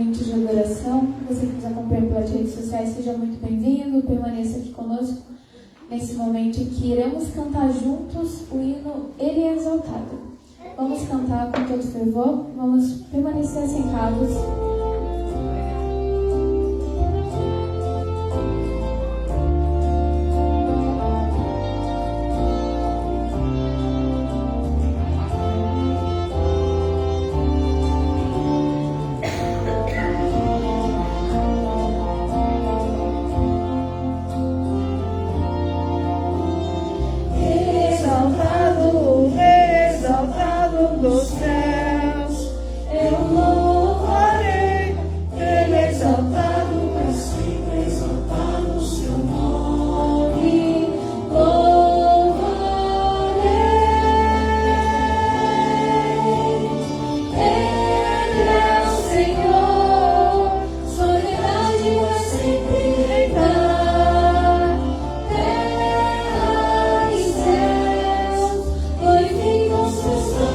momento de adoração. Você que nos acompanha pelas redes sociais, seja muito bem-vindo, permaneça aqui conosco nesse momento em que iremos cantar juntos o hino Ele é Exaltado. Vamos cantar com todo fervor, vamos permanecer sentados. Dos céus, eu louvarei, Ele é exaltado, para sempre exaltado o seu nome, louvarei. Ele é o Senhor, soberano vai sempre reinar, terra e céus, glorificam seu santo.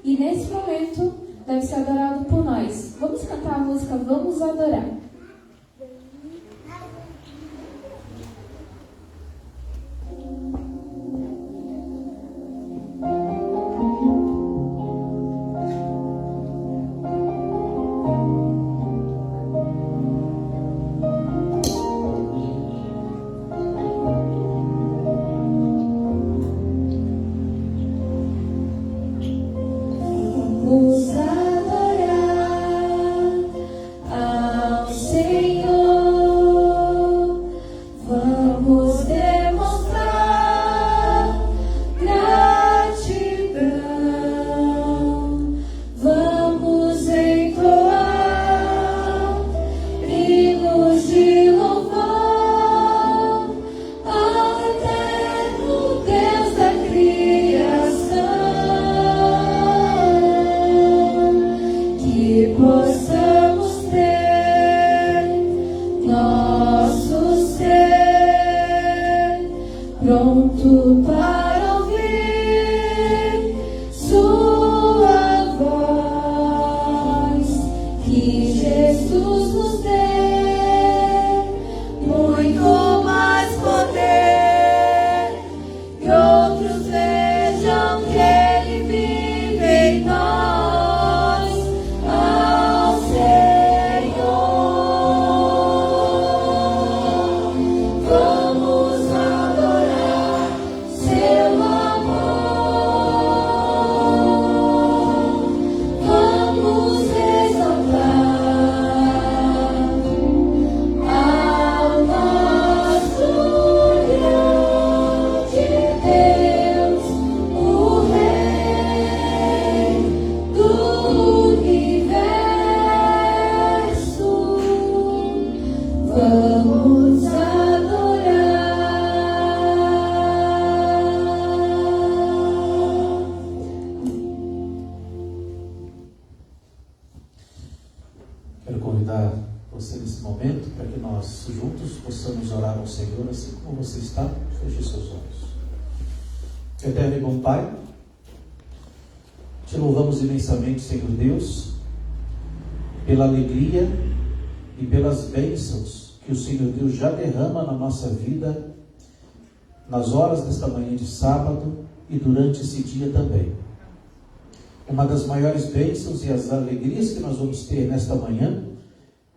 E nesse momento deve ser adorado por nós. Vamos cantar a música Vamos Adorar. Vamos adorar ao Senhor, vamos demonstrar gratidão, vamos entoar hinos de louvor ao eterno Deus da criação. Que possamos ter nosso ser pronto para ouvir sua voz, que Jesus nos dê muito mais poder, que outros vejam que Ele vive em nós. Vamos adorar. Quero convidar você nesse momento para que nós juntos possamos orar ao Senhor, assim como você está, feche seus olhos. Eterno e bom Pai, te louvamos imensamente, Senhor Deus, pela alegria e pelas bênçãos que o Senhor Deus já derrama na nossa vida nas horas desta manhã de sábado e durante esse dia também. Uma das maiores bênçãos e as alegrias que nós vamos ter nesta manhã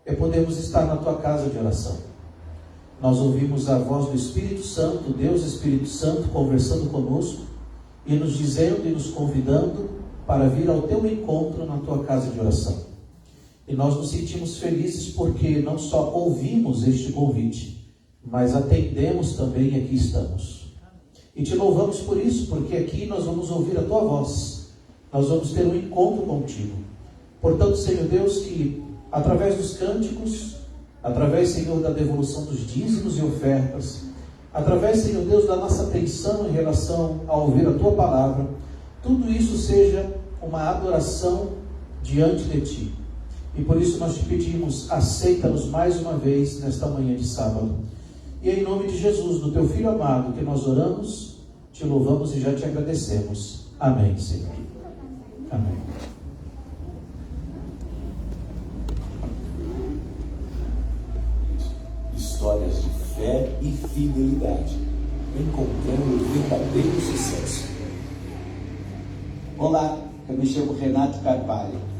é podermos estar na tua casa de oração. Nós ouvimos a voz do Espírito Santo, Deus Espírito Santo, conversando conosco e nos dizendo e nos convidando para vir ao teu encontro na tua casa de oração. E nós nos sentimos felizes porque não só ouvimos este convite, mas atendemos também e aqui estamos. E te louvamos por isso, porque aqui nós vamos ouvir a tua voz. Nós vamos ter um encontro contigo. Portanto, Senhor Deus, que através dos cânticos, através, Senhor, da devolução dos dízimos e ofertas, através, Senhor Deus, da nossa atenção em relação a ouvir a tua palavra, tudo isso seja uma adoração diante de ti. E por isso nós te pedimos, aceita-nos mais uma vez nesta manhã de sábado. E é em nome de Jesus, do teu Filho amado, que nós oramos, te louvamos e já te agradecemos. Amém, Senhor. Amém. Histórias de fé e fidelidade, encontrando o verdadeiro sucesso. Olá, eu me chamo Renato Carvalho.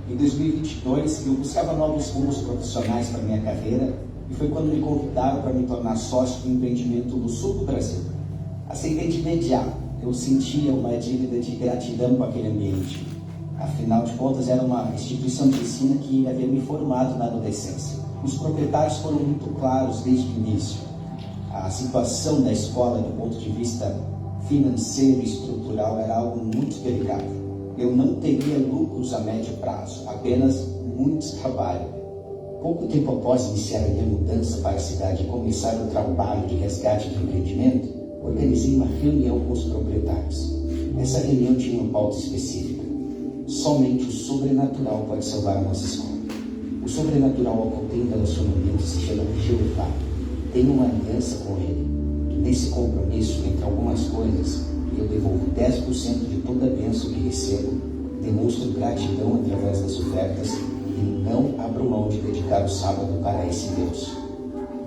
Em 2022, eu buscava novos rumos profissionais para minha carreira e foi quando me convidaram para me tornar sócio do empreendimento no sul do Brasil. Aceitei de imediato. Eu sentia uma dívida de gratidão com aquele ambiente. Afinal de contas, era uma instituição de ensino que havia me formado na adolescência. Os proprietários foram muito claros desde o início. A situação da escola, do ponto de vista financeiro e estrutural, era algo muito delicado. Eu não teria lucros a médio prazo, apenas muito trabalho. Pouco tempo após iniciar a minha mudança para a cidade e começar o trabalho de resgate do empreendimento, organizei uma reunião com os proprietários. Essa reunião tinha uma pauta específica. Somente o sobrenatural pode salvar a nossa escola. O sobrenatural ao qual tem relacionamento se chama Jeová. Tenho uma aliança com ele. Nesse compromisso, entre algumas coisas, eu devolvo 10% de toda a bênção que recebo, demonstro gratidão através das ofertas e não abro mão de dedicar o sábado para esse Deus.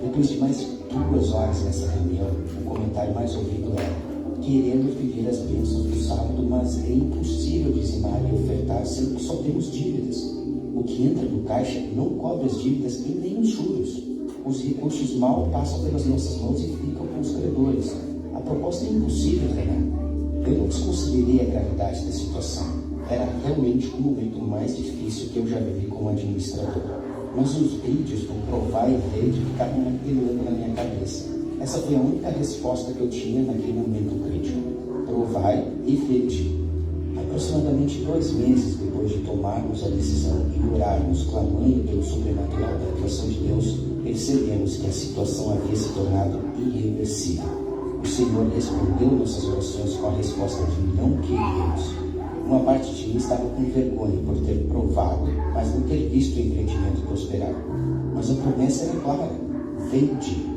Depois de mais de 2 horas nessa reunião, o comentário mais ouvido era: queremos pedir as bênçãos do sábado, mas é impossível dizimar e ofertar, sendo que só temos dívidas. O que entra no caixa não cobre as dívidas e nem os juros. Os recursos mal passam pelas nossas mãos e ficam com os credores. A proposta é impossível, Renato. Eu não desconsiderei a gravidade da situação. Era realmente o momento mais difícil que eu já vivi como administrador. Mas os vídeos do Provar e Rede ficavam martelando na minha cabeça. Essa foi a única resposta que eu tinha naquele momento crítico. Provai e vede. Aproximadamente 2 meses depois de tomarmos a decisão e orarmos clamando pelo sobrenatural da atuação de Deus, percebemos que a situação havia se tornado irreversível. O Senhor respondeu nossas orações com a resposta de não queríamos. Uma parte de mim estava com vergonha por ter provado, mas não ter visto o empreendimento prosperar. Mas a promessa era clara: vende.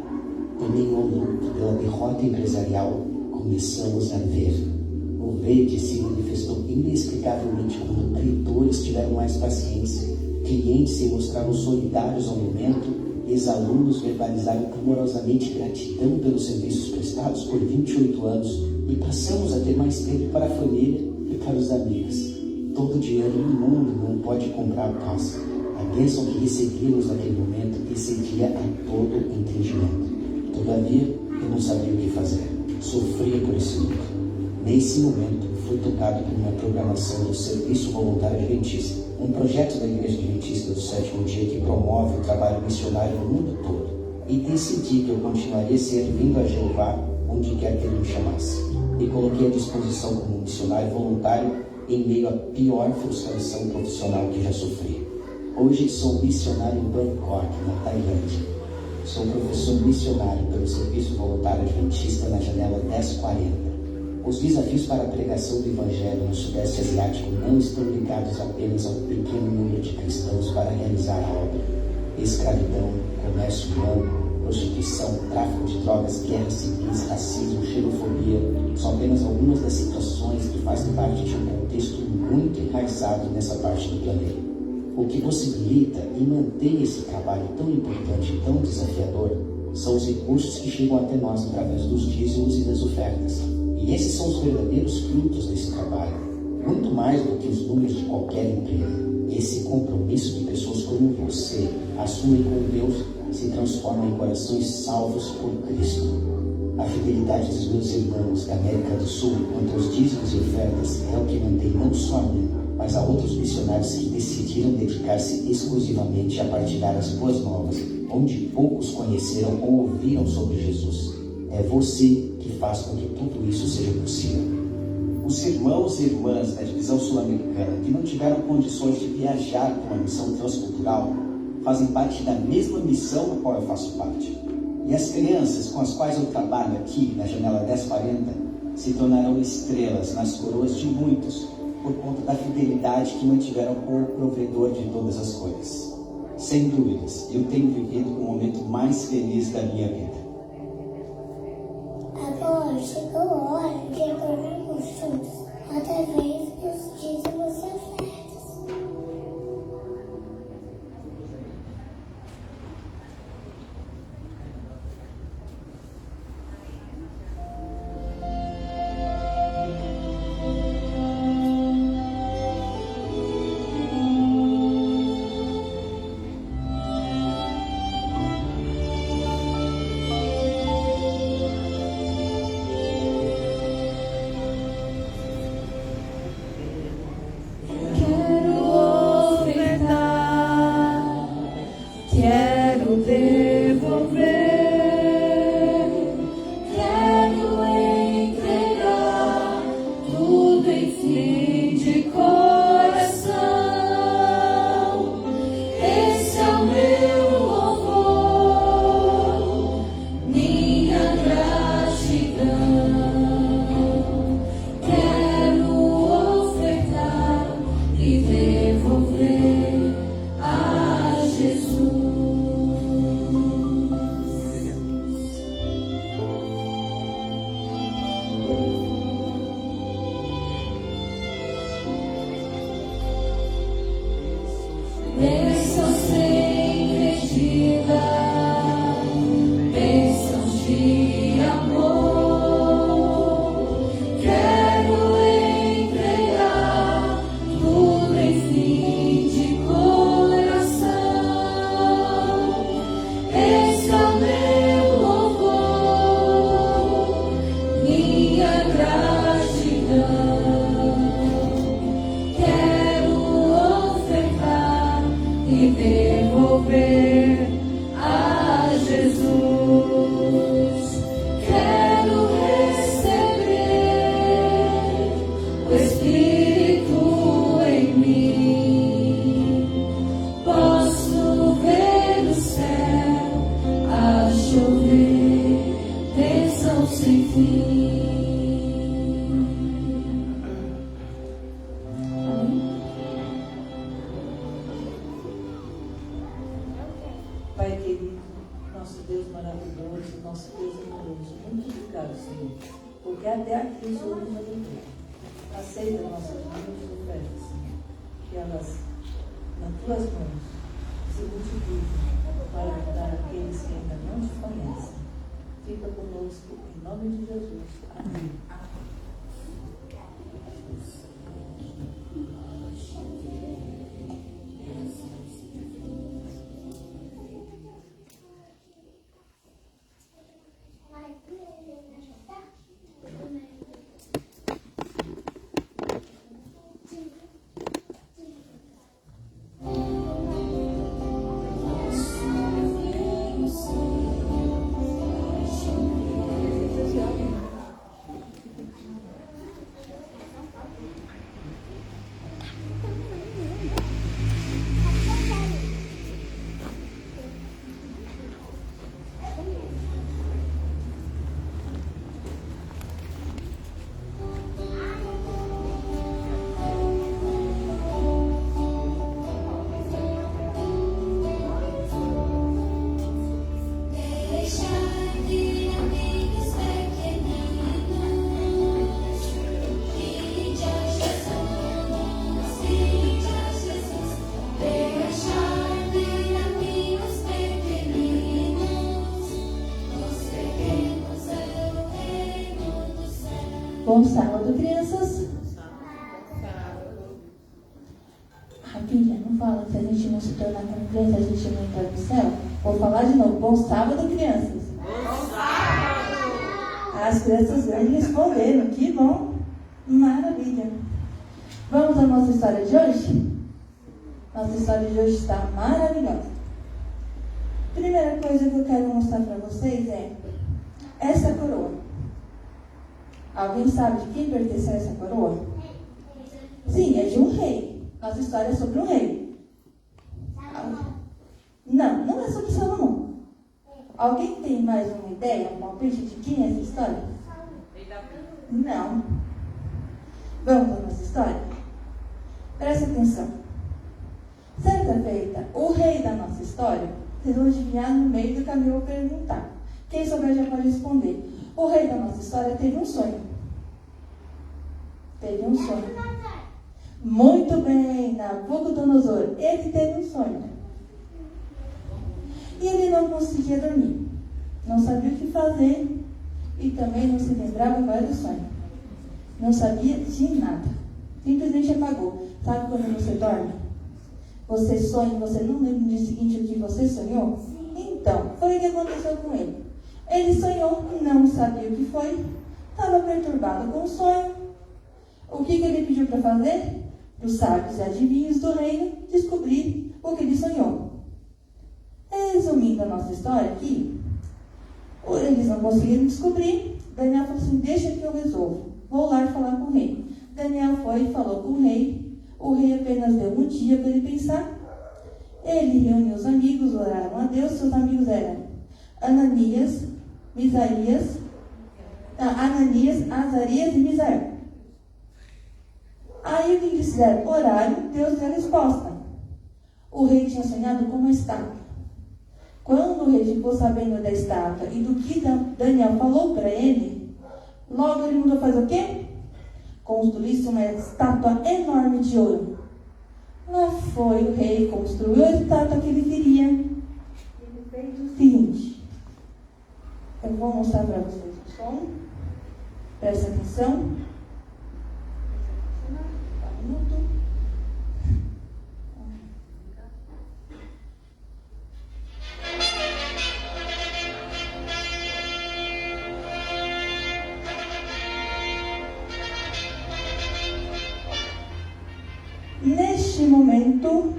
Também ao luto pela derrota empresarial, começamos a ver. O verde se manifestou inexplicavelmente quando credores tiveram mais paciência, clientes se mostraram solidários ao momento, ex-alunos verbalizaram amorosamente gratidão pelos serviços prestados por 28 anos e passamos a ter mais tempo para a família e para os amigos. Todo dinheiro no mundo não pode comprar paz. A bênção que recebíamos naquele momento excedia a todo entendimento. Todavia, eu não sabia o que fazer. Sofria por esse luto. Nesse momento, fui tocado por uma programação do Serviço Voluntário Adventista, um projeto da Igreja Adventista do Sétimo Dia que promove o trabalho missionário no mundo todo. E decidi que eu continuaria servindo a Jeová onde quer que ele me chamasse. E coloquei à disposição como missionário voluntário em meio à pior frustração profissional que já sofri. Hoje sou missionário em Bangkok, na Tailândia. Sou professor missionário pelo Serviço Voluntário Adventista na janela 1040. Os desafios para a pregação do Evangelho no Sudeste Asiático não estão ligados apenas ao pequeno número de cristãos para realizar a obra. Escravidão, comércio humano, prostituição, tráfico de drogas, guerras civis, racismo, xenofobia são apenas algumas das situações que fazem parte de um contexto muito enraizado nessa parte do planeta. O que possibilita e mantém esse trabalho tão importante e tão desafiador são os recursos que chegam até nós através dos dízimos e das ofertas. E esses são os verdadeiros frutos desse trabalho, muito mais do que os números de qualquer empresa. Esse compromisso que pessoas como você assumem com Deus se transforma em corações salvos por Cristo. A fidelidade dos meus irmãos da América do Sul quanto aos dízimos e ofertas é o que mantém não só a mim, mas a outros missionários que decidiram dedicar-se exclusivamente a partilhar as boas novas, onde poucos conheceram ou ouviram sobre Jesus. É você que faz com que tudo isso seja possível. Os irmãos e irmãs da divisão sul-americana que não tiveram condições de viajar para uma missão transcultural fazem parte da mesma missão da qual eu faço parte. E as crianças com as quais eu trabalho aqui na Janela 1040 se tornarão estrelas nas coroas de muitos por conta da fidelidade que mantiveram com o provedor de todas as coisas. Sem dúvidas, eu tenho vivido o momento mais feliz da minha vida. Agora chegou a hora de retornarmos juntos através dos dízimos e ofertas. Pai querido, nosso Deus maravilhoso, nosso Deus amoroso, muito obrigado, Senhor, porque até aqui o Senhor nos ajudou. Aceita nossas mãos de ofertas, Senhor, que elas, nas tuas mãos, se multipliquem para ajudar aqueles que ainda não te conhecem. Fica conosco, em nome de Jesus. Amém. Bom sábado, crianças. A Bíblia não fala que se a gente não se tornar como criança, a gente não entra no céu? Vou falar de novo. Bom sábado, crianças. Bom sábado. As crianças grandes responderam. Que bom. Maravilha. Vamos à nossa história de hoje? Nossa história de hoje está maravilhosa. Primeira coisa que eu quero mostrar para vocês é essa coroa. Alguém sabe de quem pertence a essa coroa? Sim, é de um rei. Nossa história é sobre um rei. Não, não é sobre Salomão. Alguém tem mais uma ideia, um palpite de quem é essa história? Não. Vamos à nossa história? Presta atenção. Certa feita, o rei da nossa história, vocês vão adivinhar no meio do caminho, eu vou perguntar. Quem souber já pode responder. O rei da nossa história teve um sonho. Teve um sonho. Muito bem, Nabucodonosor. Ele teve um sonho. E ele não conseguia dormir. Não sabia o que fazer. E também não se lembrava qual era o sonho. Não sabia de nada. Simplesmente apagou. Sabe quando você dorme? Você sonha e você não lembra no dia seguinte o que você sonhou? Então, foi o que aconteceu com ele. Ele sonhou, não sabia o que foi. Estava perturbado com o sonho. O que ele pediu para fazer? Para os sábios e adivinhos do reino descobrir o que ele sonhou. Resumindo a nossa história aqui, eles não conseguiram descobrir. Daniel falou assim, deixa que eu resolvo. Vou lá falar com o rei. Daniel foi e falou com o rei. O rei apenas deu um dia para ele pensar. Ele reuniu os amigos, oraram a Deus. Seus amigos eram Ananias, Azarias e Misael. Aí o que eles fizeram? Oraram, Deus deu a resposta. O rei tinha sonhado com uma estátua. Quando o rei ficou sabendo da estátua e do que Daniel falou para ele, logo ele mandou fazer o quê? Construísse uma estátua enorme de ouro. Lá foi o rei, construiu a estátua que ele queria. Ele fez o seguinte. Eu vou mostrar para vocês o som. Presta atenção. Um minuto. Neste momento,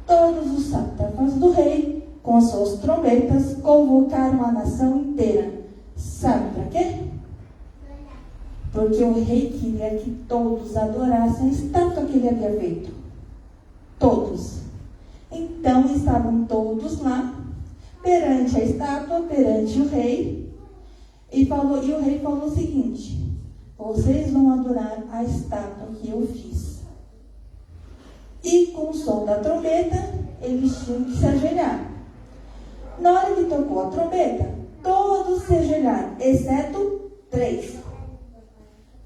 todos os sátrapas do rei, com suas trombetas, convocaram a nação inteira. Sabe para quê? Porque o rei queria que todos adorassem a estátua que ele havia feito. Todos. Então estavam todos lá, perante a estátua, perante o rei, e o rei falou o seguinte: vocês vão adorar a estátua que eu fiz. E com o som da trombeta, eles tinham que se ajoelhar. Na hora que tocou a trombeta, todos se ajoelharam, exceto 3.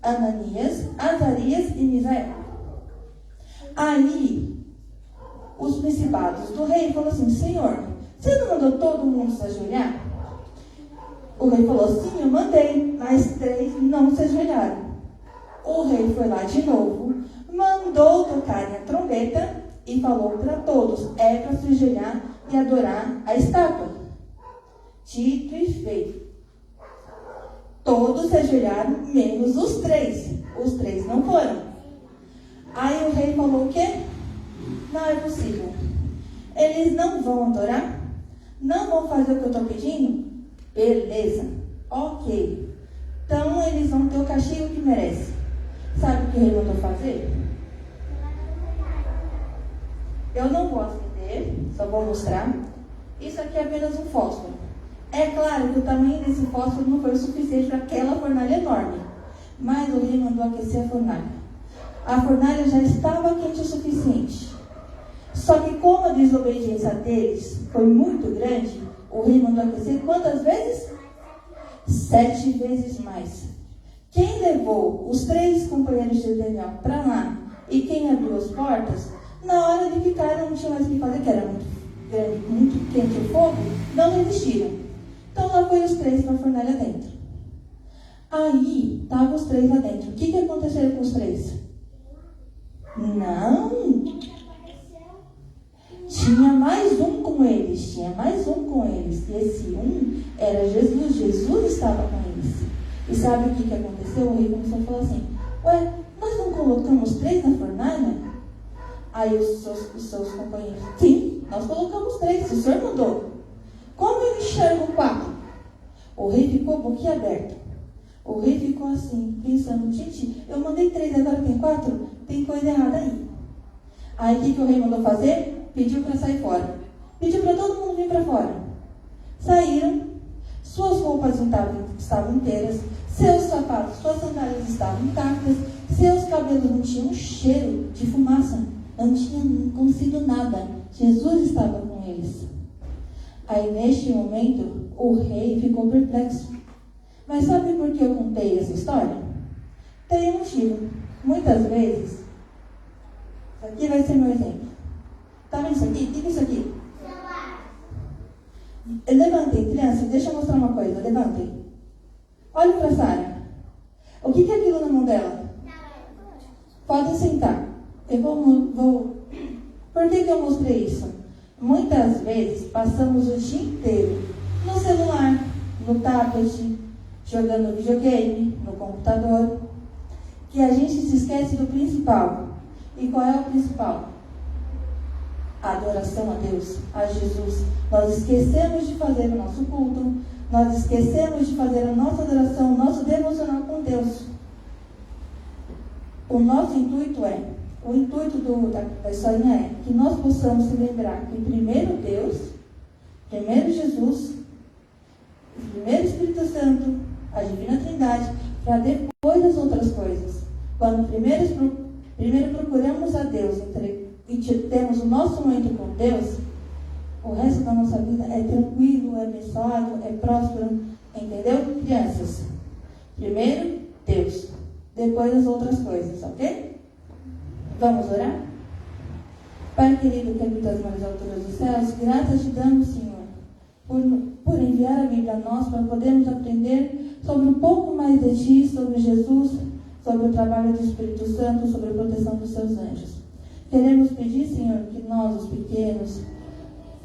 Ananias, Azarias e Misael. Aí, os principados do rei falaram assim: Senhor, você não mandou todo mundo se ajoelhar? O rei falou: sim, eu mandei, mas 3 não se ajoelharam. O rei foi lá de novo, mandou tocarem a trombeta e falou para todos: é para se ajoelhar e adorar a estátua. Dito e feito. Todos se ajoelharam, menos os 3. Os 3 não foram. Aí o rei falou o quê? Não é possível. Eles não vão adorar? Não vão fazer o que eu estou pedindo? Beleza. Ok. Então eles vão ter o castigo que merece. Sabe o que o rei mandou fazer? Eu não vou acender, só vou mostrar. Isso aqui é apenas um fósforo. É claro que o tamanho desse fósforo não foi o suficiente para aquela fornalha enorme. Mas o rei mandou aquecer a fornalha. A fornalha já estava quente o suficiente. Só que como a desobediência deles foi muito grande, o rei mandou aquecer quantas vezes? 7 vezes mais. Quem levou os 3 companheiros de Daniel para lá e quem abriu as portas, na hora de ficar não tinha mais o que fazer, que era muito grande, muito quente o fogo, não resistiram. Então lá foi os 3 para a fornalha dentro. Aí, estavam os 3 lá dentro. O que aconteceu com os 3? Não. Tinha mais um com eles. E esse um era Jesus. Jesus estava com eles. E sabe o que aconteceu? O rei começou a falar assim: ué, nós não colocamos 3 na fornalha? Aí os seus companheiros: sim, nós colocamos 3, o senhor mandou. Como eu enxergo 4? O rei ficou boquiaberto. O rei ficou assim, pensando: gente, eu mandei 3, agora tem 4? Tem coisa errada aí. Aí o que o rei mandou fazer? Pediu para sair fora. Pediu para todo mundo vir para fora. Saíram. Suas roupas estavam inteiras. Seus sapatos, suas sandálias estavam intactas. Seus cabelos não tinham cheiro de fumaça. Não tinha acontecido nada. Jesus estava com eles. Aí, neste momento, o rei ficou perplexo. Mas sabe por que eu contei essa história? Tem um motivo. Muitas vezes, isso aqui vai ser meu exemplo. Tá vendo isso aqui? O que é isso aqui? Levantem, crianças, deixa eu mostrar uma coisa. Levantem. Olhem para a Sara. O que é aquilo na mão dela? Podem sentar. Eu vou... Por que eu mostrei isso? Muitas vezes passamos o dia inteiro no celular, no tablet, jogando videogame, no computador, que a gente se esquece do principal. E qual é o principal? A adoração a Deus, a Jesus. Nós esquecemos de fazer o nosso culto, nós esquecemos de fazer a nossa adoração, o nosso devocional com Deus. O nosso intuito o intuito da historinha é que nós possamos se lembrar que primeiro Deus, primeiro Jesus, primeiro Espírito Santo, a Divina Trindade, para depois as outras coisas. Quando primeiro procuramos a Deus e temos o nosso momento com Deus, o resto da nossa vida é tranquilo, é abençoado, é próspero. Entendeu, crianças? Primeiro Deus, depois as outras coisas, ok? Vamos orar? Pai querido que habitas nas alturas dos céus, graças te damos, Senhor, por enviar a Bíblia a nós para podermos aprender sobre um pouco mais de Ti, sobre Jesus, sobre o trabalho do Espírito Santo, sobre a proteção dos Seus anjos. Queremos pedir, Senhor, que nós, os pequenos,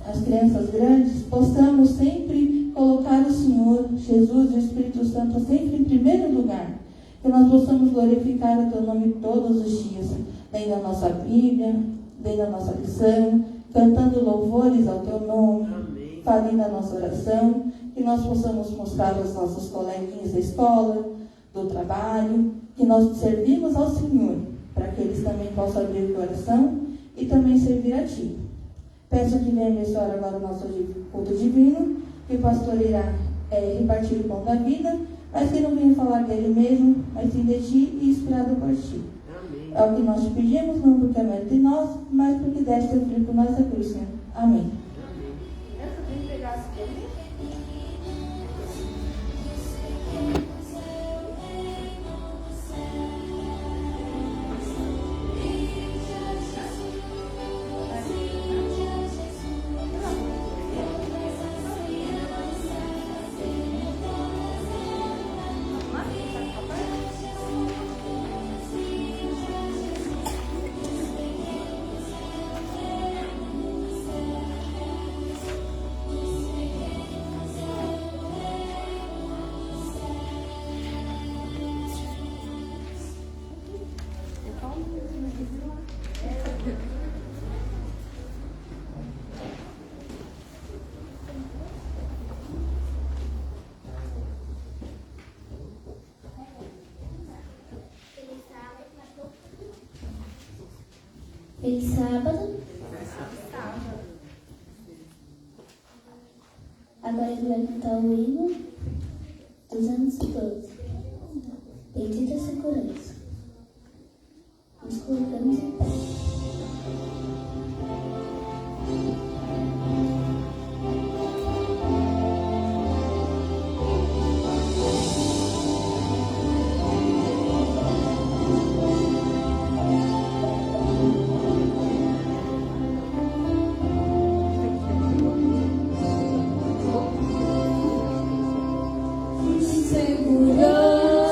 as crianças grandes, possamos sempre colocar o Senhor, Jesus e o Espírito Santo sempre em primeiro lugar. Que nós possamos glorificar o Teu nome todos os dias, lendo a nossa Bíblia, lendo a nossa lição, cantando louvores ao Teu nome, fazendo a nossa oração, que nós possamos mostrar aos nossos coleguinhas da escola, do trabalho, que nós servimos ao Senhor, para que eles também possam abrir o coração e também servir a Ti. Peço que venha abençoar agora o nosso culto divino, que o pastor irá repartir o pão da vida, mas que não venha falar dele mesmo, mas sim de Ti e inspirado por Ti. Amém. É o que nós te pedimos, não porque é mérito de nós, mas porque deve ser feito por nossa cruz, Senhor. Amém. Feliz sábado. Agora ele vai cantar o hino dos anos 12. Bendita segurança. Nos colocamos em pé. Segurança.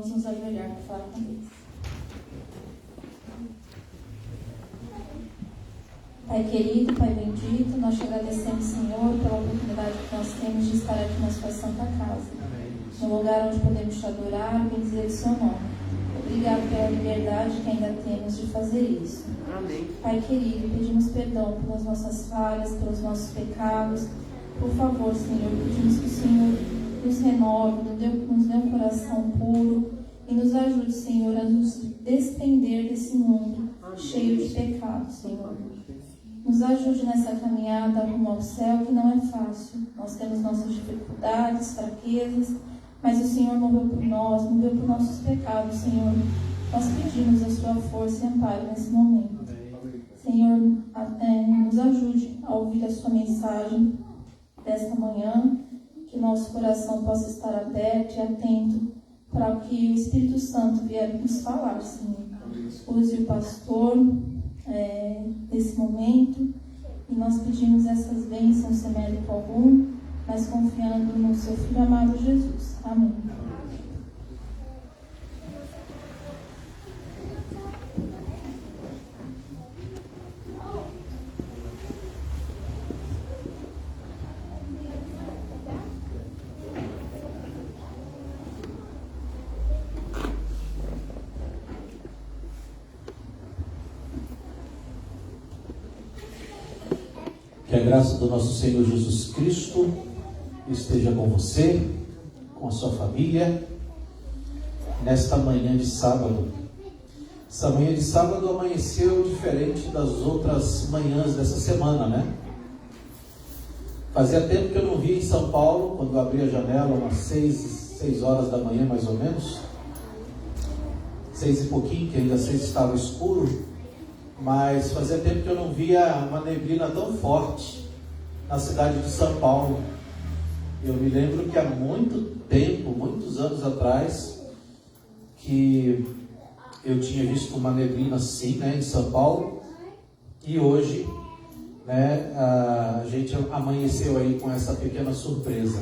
vamos nos ajoelhar para falar com Deus. Pai querido, Pai bendito, nós te agradecemos, Senhor, pela oportunidade que nós temos de estar aqui na sua santa casa. No lugar onde podemos te adorar e bendizer o seu nome. Obrigado pela liberdade que ainda temos de fazer isso. Amém. Pai querido, pedimos perdão pelas nossas falhas, pelos nossos pecados. Por favor, Senhor, pedimos que o Senhor nos renove, nos dê um coração puro e nos ajude, Senhor, a nos desprender desse mundo cheio de pecados, Senhor. Nos ajude nessa caminhada rumo ao céu, que não é fácil. Nós temos nossas dificuldades, fraquezas, mas o Senhor morreu por nós, morreu por nossos pecados, Senhor. Nós pedimos a sua força e amparo nesse momento. Senhor, nos ajude a ouvir a sua mensagem desta manhã, que nosso coração possa estar aberto e atento para o que o Espírito Santo vier nos falar, Senhor. Use o pastor nesse momento, e nós pedimos essas bênçãos sem mérito algum, mas confiando no seu Filho amado Jesus. Amém. Que a graça do nosso Senhor Jesus Cristo esteja com você, com a sua família, nesta manhã de sábado. Essa manhã de sábado amanheceu diferente das outras manhãs dessa semana, né? Fazia tempo que eu não via em São Paulo, quando eu abri a janela, umas 6 horas da manhã mais ou menos, 6 e pouquinho, que ainda 6 estava escuro, mas fazia tempo que eu não via uma neblina tão forte na cidade de São Paulo. Eu me lembro que há muito tempo, muitos anos atrás, que eu tinha visto uma neblina assim, né, em São Paulo, e hoje, né, a gente amanheceu aí com essa pequena surpresa.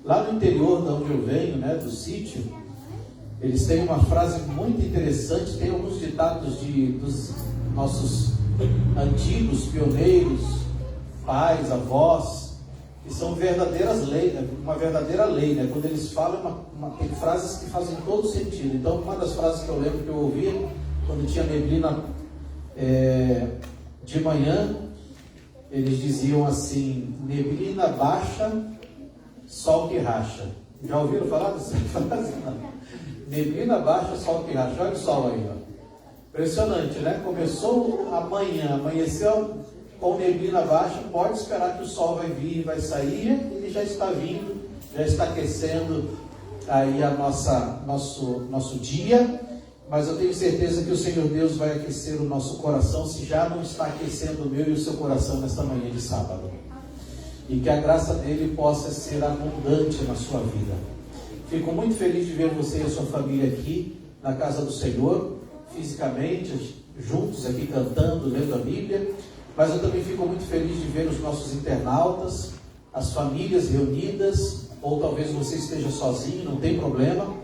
Lá no interior de onde eu venho, né, do sítio, eles têm uma frase muito interessante, tem alguns ditados dos nossos antigos pioneiros, pais, avós, que são verdadeiras leis, uma verdadeira lei, né? Quando eles falam, tem frases que fazem todo sentido. Então, uma das frases que eu lembro que eu ouvia quando tinha neblina de manhã, eles diziam assim: neblina baixa, sol que racha. Já ouviram falar dessa frase? Neblina baixa, sol que racha. Olha o sol aí, ó. Impressionante, né? Começou amanhã, amanheceu com neblina baixa, pode esperar que o sol vai vir, vai sair, ele já está vindo, já está aquecendo aí nosso dia, mas eu tenho certeza que o Senhor Deus vai aquecer o nosso coração, se já não está aquecendo o meu e o seu coração nesta manhã de sábado. E que a graça dele possa ser abundante na sua vida. Fico muito feliz de ver você e a sua família aqui na casa do Senhor, fisicamente, juntos aqui cantando, lendo a Bíblia, mas eu também fico muito feliz de ver os nossos internautas, as famílias reunidas, ou talvez você esteja sozinho, não tem problema.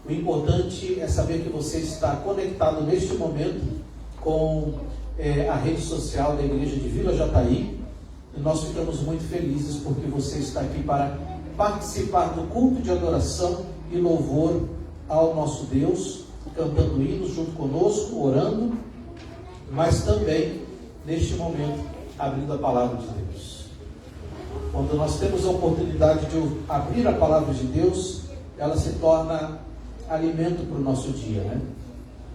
O importante é saber que você está conectado neste momento com a rede social da Igreja de Vila Jataí, e nós ficamos muito felizes porque você está aqui para participar do culto de adoração e louvor ao nosso Deus, cantando hinos junto conosco, orando, mas também, neste momento, abrindo a palavra de Deus. Quando nós temos a oportunidade de abrir a palavra de Deus, ela se torna alimento para o nosso dia, né?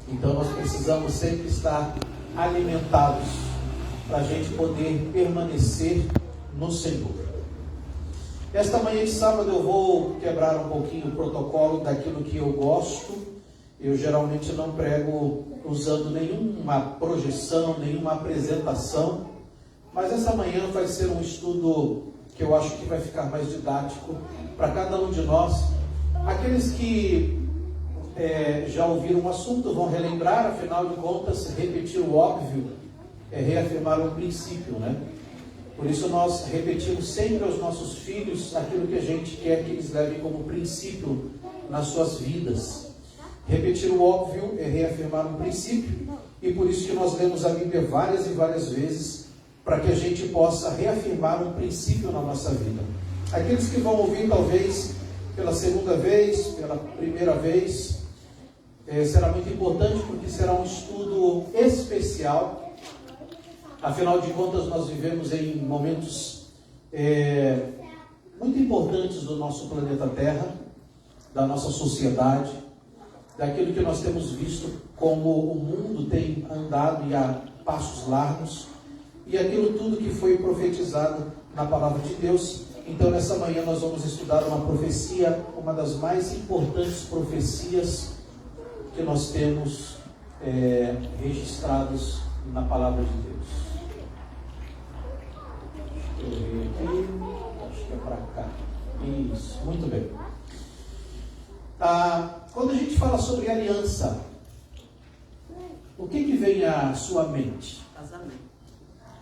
Então nós precisamos sempre estar alimentados para a gente poder permanecer no Senhor. Esta manhã de sábado eu vou quebrar um pouquinho o protocolo daquilo que eu gosto. Eu geralmente não prego usando nenhuma projeção, nenhuma apresentação, mas essa manhã vai ser um estudo que eu acho que vai ficar mais didático para cada um de nós. Aqueles que já ouviram o assunto vão relembrar, afinal de contas, repetir o óbvio é reafirmar um princípio, né? Por isso nós repetimos sempre aos nossos filhos aquilo que a gente quer que eles levem como princípio nas suas vidas. Repetir o óbvio é reafirmar um princípio, e por isso que nós lemos a Bíblia várias e várias vezes, para que a gente possa reafirmar um princípio na nossa vida. Aqueles que vão ouvir talvez pela segunda vez, pela primeira vez, será muito importante, porque será um estudo especial. Afinal de contas, nós vivemos em momentos muito importantes do nosso planeta Terra, da nossa sociedade, daquilo que nós temos visto como o mundo tem andado e a passos largos, e aquilo tudo que foi profetizado na palavra de Deus. Então, nessa manhã nós vamos estudar uma profecia, uma das mais importantes profecias que nós temos registradas na palavra de Deus. Deixa eu ver aqui, acho que é para cá. Isso, muito bem. Quando a gente fala sobre aliança, o que vem à sua mente?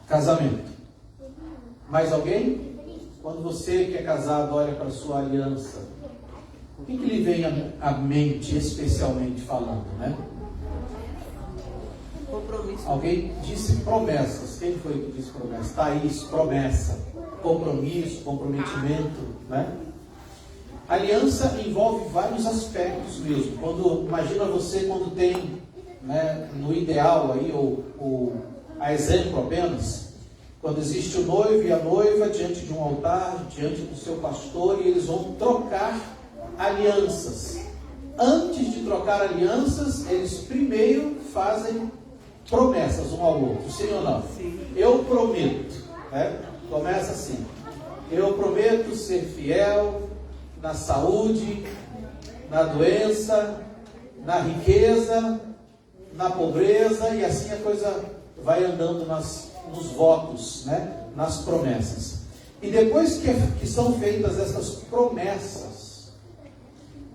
Casamento. Mais alguém? Quando você que é casado olha para a sua aliança, o que lhe vem à mente, especialmente falando, né? Compromisso. Alguém disse promessas. Quem foi que disse promessa? Thaís, promessa. Compromisso, comprometimento, né? Aliança envolve vários aspectos mesmo. Imagina você quando tem, né, no ideal aí, a exemplo apenas, quando existe o noivo e a noiva diante de um altar, diante do seu pastor, e eles vão trocar alianças. Antes de trocar alianças, eles primeiro fazem promessas um ao outro, sim ou não? Sim. Eu prometo, né? Começa assim: eu prometo ser fiel na saúde, na doença, na riqueza, na pobreza, e assim a coisa vai andando nos votos, né? Nas promessas. E depois que são feitas essas promessas,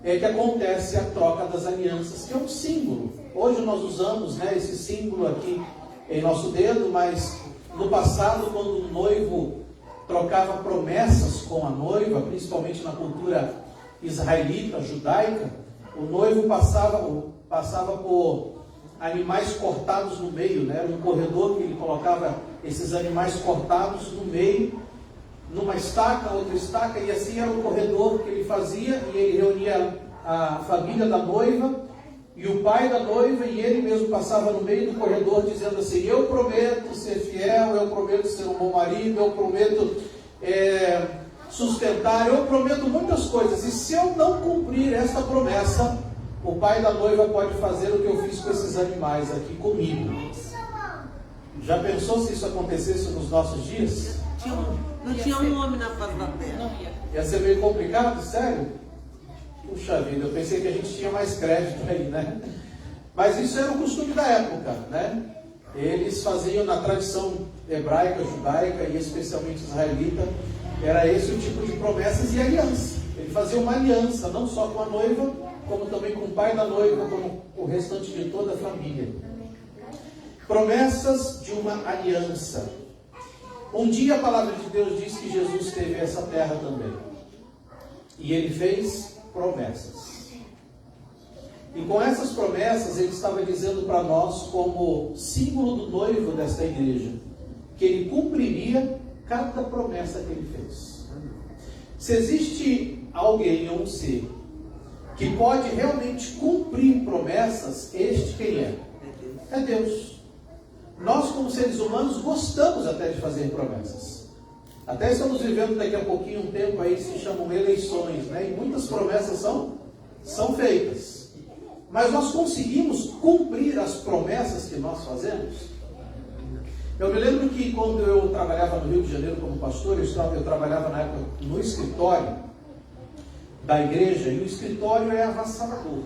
é que acontece a troca das alianças, que é um símbolo. Hoje nós usamos, né, esse símbolo aqui em nosso dedo, mas no passado, quando o noivo trocava promessas com a noiva, principalmente na cultura israelita, judaica, o noivo passava por animais cortados no meio, né? Era um corredor que ele colocava esses animais cortados no meio, numa estaca, outra estaca, e assim era o corredor que ele fazia, e ele reunia a família da noiva e o pai da noiva, e ele mesmo passava no meio do corredor dizendo assim: eu prometo ser fiel, eu prometo ser um bom marido, eu prometo sustentar, eu prometo muitas coisas, e se eu não cumprir esta promessa, o pai da noiva pode fazer o que eu fiz com esses animais aqui comigo. Já pensou se isso acontecesse nos nossos dias? Não tinha um homem na face da terra. Ia ser meio complicado, sério? Puxa vida, eu pensei que a gente tinha mais crédito aí, né? Mas isso era o costume da época, né? Eles faziam na tradição hebraica, judaica e especialmente israelita, era esse o tipo de promessas e aliança. Ele fazia uma aliança, não só com a noiva, como também com o pai da noiva, como o restante de toda a família. Promessas de uma aliança. Um dia a palavra de Deus diz que Jesus esteve essa terra também. E ele fez promessas. E com essas promessas ele estava dizendo para nós, como símbolo do noivo desta igreja, que ele cumpriria cada promessa que ele fez. Se existe alguém ou um ser que pode realmente cumprir promessas, este quem é? É Deus. Nós, como seres humanos, gostamos até de fazer promessas. Até estamos vivendo daqui a pouquinho um tempo aí que se chamam eleições, né? E muitas promessas são feitas. Mas nós conseguimos cumprir as promessas que nós fazemos? Eu me lembro que quando eu trabalhava no Rio de Janeiro como pastor, eu trabalhava na época no escritório da igreja, e o escritório é avassalador.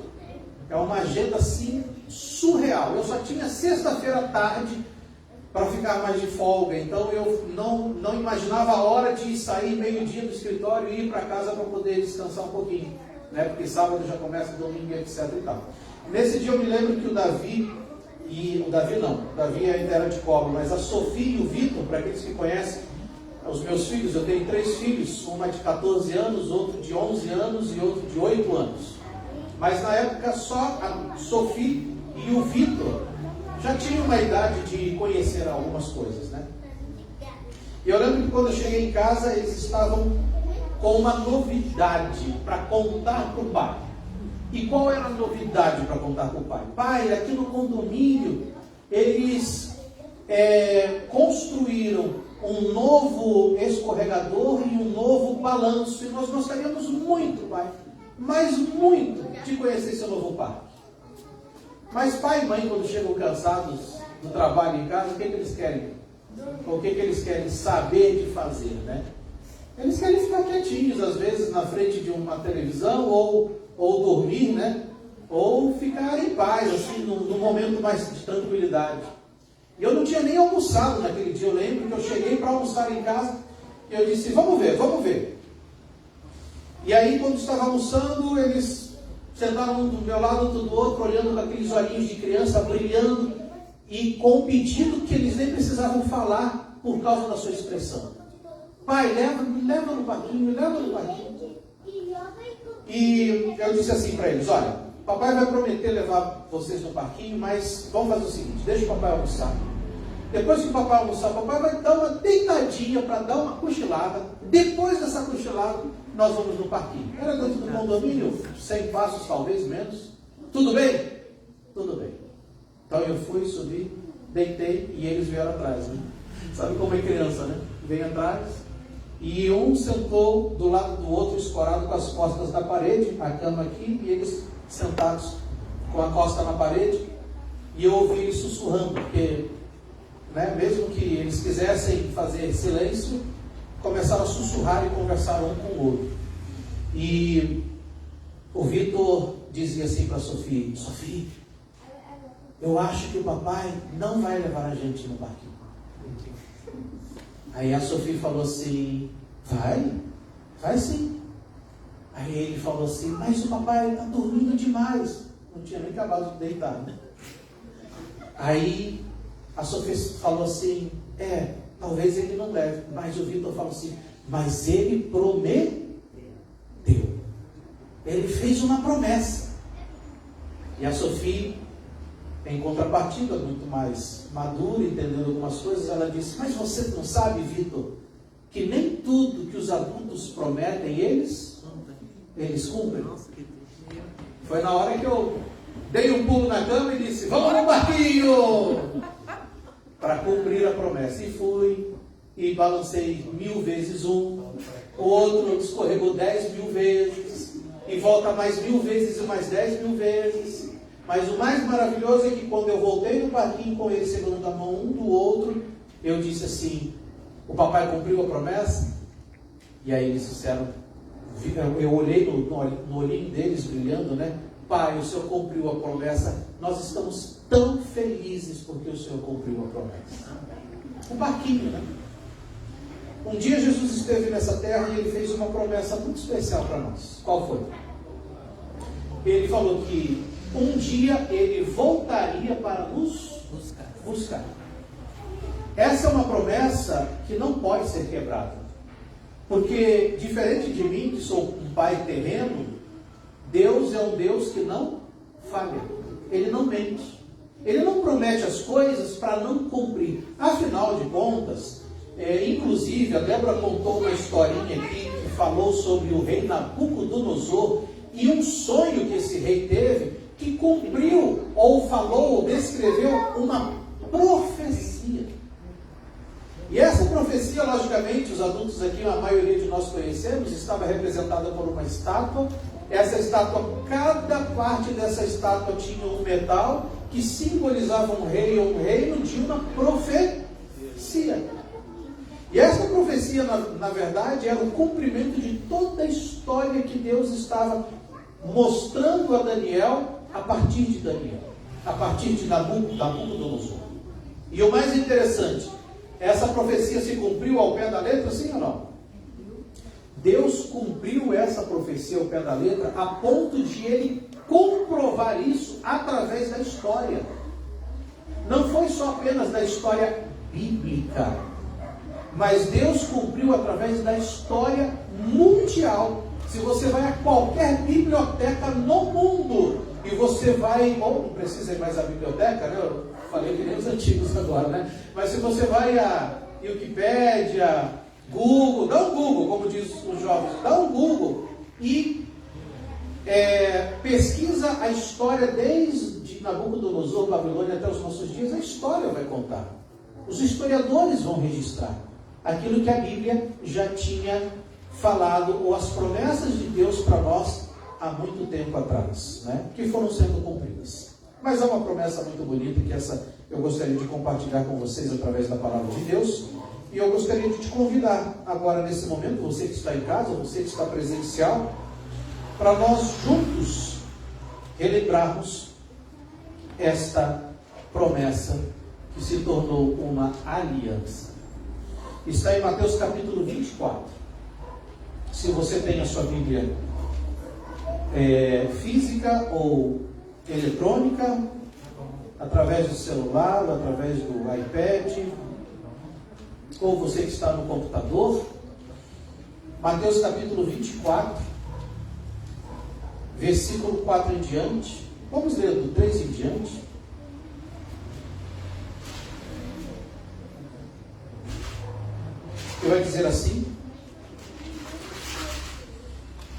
É uma agenda assim surreal. Eu só tinha sexta-feira à tarde para ficar mais de folga, então eu não imaginava a hora de sair meio-dia do escritório e ir para casa para poder descansar um pouquinho, né? Porque sábado já começa, domingo, etc. e tal. Nesse dia eu me lembro que o Davi ainda era de cobra, mas a Sofia e o Vitor, para aqueles que conhecem os meus filhos, eu tenho 3 filhos, uma de 14 anos, outro de 11 anos e outro de 8 anos. mas na época só a Sophie e o Vitor já tinham uma idade de conhecer algumas coisas, né? E eu lembro que quando eu cheguei em casa, eles estavam com uma novidade para contar para o pai. E qual era a novidade para contar para o pai? Pai, aqui no condomínio, eles construíram um novo escorregador e um novo balanço. E nós gostaríamos muito, pai, mas muito, de conhecer esse novo parque. Mas pai e mãe, quando chegam cansados do trabalho em casa, o que eles querem? O que eles querem saber de fazer, né? Eles querem ficar quietinhos, às vezes, na frente de uma televisão, ou dormir, né? Ou ficar em paz, assim, num momento mais de tranquilidade. E eu não tinha nem almoçado naquele dia. Eu lembro que eu cheguei para almoçar em casa e eu disse, vamos ver. E aí, quando estava almoçando, eles sentaram um do meu lado, outro do outro, olhando com aqueles olhinhos de criança brilhando e com um pedido que eles nem precisavam falar por causa da sua expressão. Pai, leva no parquinho. E eu disse assim para eles, olha, papai vai prometer levar vocês no parquinho, mas vamos fazer o seguinte, deixa o papai almoçar. Depois que o papai almoçar, o papai vai dar uma deitadinha para dar uma cochilada. Depois dessa cochilada, nós vamos no parquinho. Era dentro do condomínio, 100 passos, talvez menos. Tudo bem? Tudo bem. Então eu fui, subi, deitei e eles vieram atrás, né? Sabe como é criança, né? Vem atrás e um sentou do lado do outro, escorado com as costas na parede, a cama aqui, e eles sentados com a costa na parede, e eu ouvi eles sussurrando, porque, né, mesmo que eles quisessem fazer silêncio, começaram a sussurrar e conversar um com o outro. E o Vitor dizia assim para a Sophie, Sophie, eu acho que o papai não vai levar a gente no parquinho. Aí a Sophie falou assim, vai sim. Aí ele falou assim, mas o papai está dormindo demais. Não tinha nem acabado de deitar, né? Aí a Sophie falou assim, talvez ele não leve. Mas o Vitor falou assim, mas ele prometeu. Ele fez uma promessa. E a Sophie, em contrapartida, muito mais madura, entendendo algumas coisas, ela disse, mas você não sabe, Vitor, que nem tudo que os adultos prometem, eles cumprem. Foi na hora que eu dei um pulo na cama e disse, vamos no barquinho! Para cumprir a promessa. E fui, e balancei 1000 vezes um, o outro escorregou 10.000 vezes, e volta mais 1000 vezes e mais 10.000 vezes. Mas o mais maravilhoso é que quando eu voltei no parquinho com eles segurando a mão um do outro, eu disse assim, o papai cumpriu a promessa? E aí eles disseram, eu olhei no olhinho deles brilhando, né? Pai, o Senhor cumpriu a promessa, nós estamos tão felizes porque o Senhor cumpriu a promessa. Um parquinho, né? Um dia Jesus esteve nessa terra e ele fez uma promessa muito especial para nós. Qual foi? Ele falou que um dia ele voltaria para nos buscar. Essa é uma promessa que não pode ser quebrada. Porque, diferente de mim, que sou um pai terreno, Deus é um Deus que não falha. Ele não mente. Ele não promete as coisas para não cumprir. Afinal de contas, inclusive, a Débora contou uma historinha aqui que falou sobre o rei Nabucodonosor e um sonho que esse rei teve, que cumpriu, ou falou, ou descreveu uma profecia. E essa profecia, logicamente, os adultos aqui, a maioria de nós conhecemos, estava representada por uma estátua. Essa estátua, cada parte dessa estátua tinha um metal que simbolizava um rei ou um reino de uma profecia. E essa profecia, na verdade, era o cumprimento de toda a história que Deus estava mostrando a Daniel a partir de Daniel, a partir de Nabucodonosor. E o mais interessante, essa profecia se cumpriu ao pé da letra, sim ou não? Deus cumpriu essa profecia ao pé da letra a ponto de ele comprovar isso através da história. Não foi só apenas da história bíblica, mas Deus cumpriu através da história mundial. Se você vai a qualquer biblioteca no mundo, e você vai, bom, não precisa ir mais à biblioteca, né? Eu falei que nem os antigos agora, né? Mas se você vai a Wikipédia, Google, dá um Google, como diz os jovens, dá um Google e pesquisa a história desde Nabucodonosor, Babilônia até os nossos dias, a história vai contar. Os historiadores vão registrar aquilo que a Bíblia já tinha falado, ou as promessas de Deus para nós há muito tempo atrás, né? Que foram sendo cumpridas. Mas há uma promessa muito bonita que essa eu gostaria de compartilhar com vocês através da palavra de Deus. E eu gostaria de te convidar agora nesse momento, você que está em casa, você que está presencial, para nós juntos relembrarmos esta promessa que se tornou uma aliança. Está em Mateus capítulo 24. Se você tem a sua Bíblia física ou eletrônica, através do celular, ou através do iPad, ou você que está no computador, Mateus capítulo 24, versículo 4 em diante. Vamos ler do 3 em diante. Que vai dizer assim: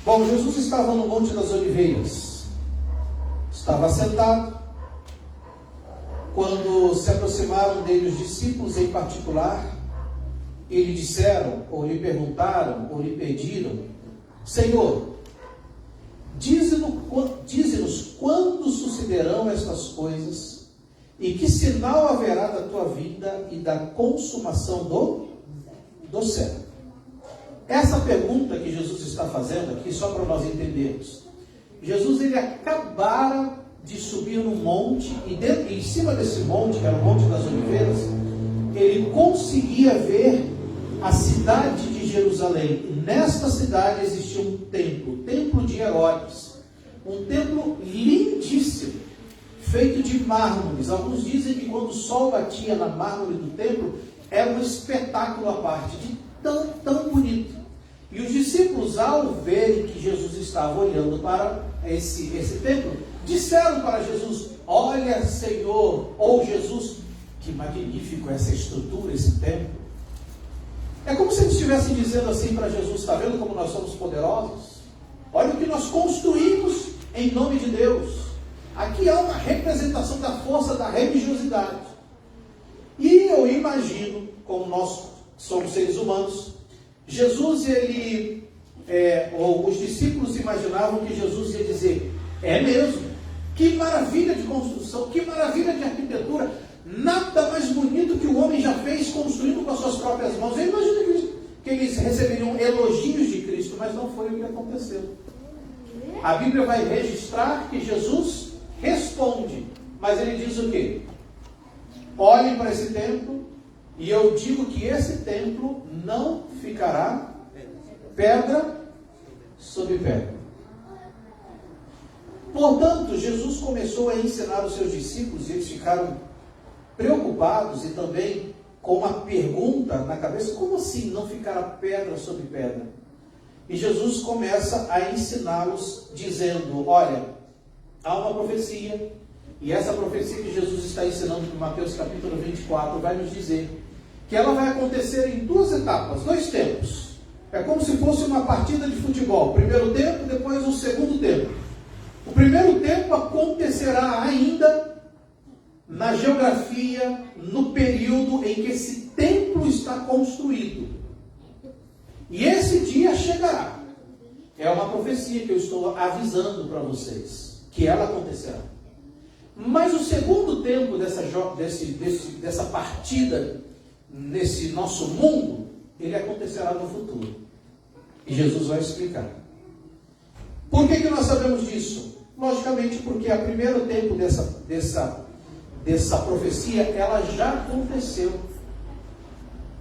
bom, Jesus estava no Monte das Oliveiras, estava sentado, quando se aproximaram dele os discípulos em particular, e lhe disseram, ou lhe perguntaram, ou lhe pediram: Senhor, dize-nos quando sucederão estas coisas, e que sinal haverá da tua vinda e da consumação do céu. Essa pergunta que Jesus está fazendo aqui, só para nós entendermos, Jesus ele acabara de subir num monte, e em cima desse monte, que era o Monte das Oliveiras, ele conseguia ver a cidade de Jerusalém. Nesta cidade existia um templo, o templo de Herodes, um templo lindíssimo, feito de mármores. Alguns dizem que quando o sol batia na mármore do templo, era um espetáculo à parte, de tão bonito. E os discípulos, ao verem que Jesus estava olhando para esse templo, disseram para Jesus: olha, Senhor, ou Jesus, que magnífico essa estrutura, esse templo. É como se eles estivessem dizendo assim para Jesus: está vendo como nós somos poderosos? Olha o que nós construímos em nome de Deus. Aqui há uma representação da força da religiosidade. E eu imagino, como nós somos seres humanos, Jesus, ou os discípulos imaginavam que Jesus ia dizer: é mesmo, que maravilha de construção, que maravilha de arquitetura, nada mais bonito que o homem já fez construindo com as suas próprias mãos. Eu imagino que eles receberiam elogios de Cristo, mas não foi o que aconteceu. A Bíblia vai registrar que Jesus responde, mas ele diz o quê? Olhem para esse templo, e eu digo que esse templo não ficará pedra sobre pedra. Portanto, Jesus começou a ensinar os seus discípulos, e eles ficaram preocupados e também com uma pergunta na cabeça: como assim não ficará pedra sobre pedra? E Jesus começa a ensiná-los dizendo: olha, há uma profecia, e essa profecia que Jesus está ensinando em Mateus capítulo 24 vai nos dizer que ela vai acontecer em duas etapas, dois tempos. É como se fosse uma partida de futebol, primeiro tempo, depois o segundo tempo. O primeiro tempo acontecerá ainda na geografia, no período em que esse templo está construído. E esse dia chegará. É uma profecia que eu estou avisando para vocês, que ela acontecerá. Mas o segundo tempo dessa partida, nesse nosso mundo, ele acontecerá no futuro. E Jesus vai explicar. Por que nós sabemos disso? Logicamente porque o primeiro tempo dessa profecia, ela já aconteceu.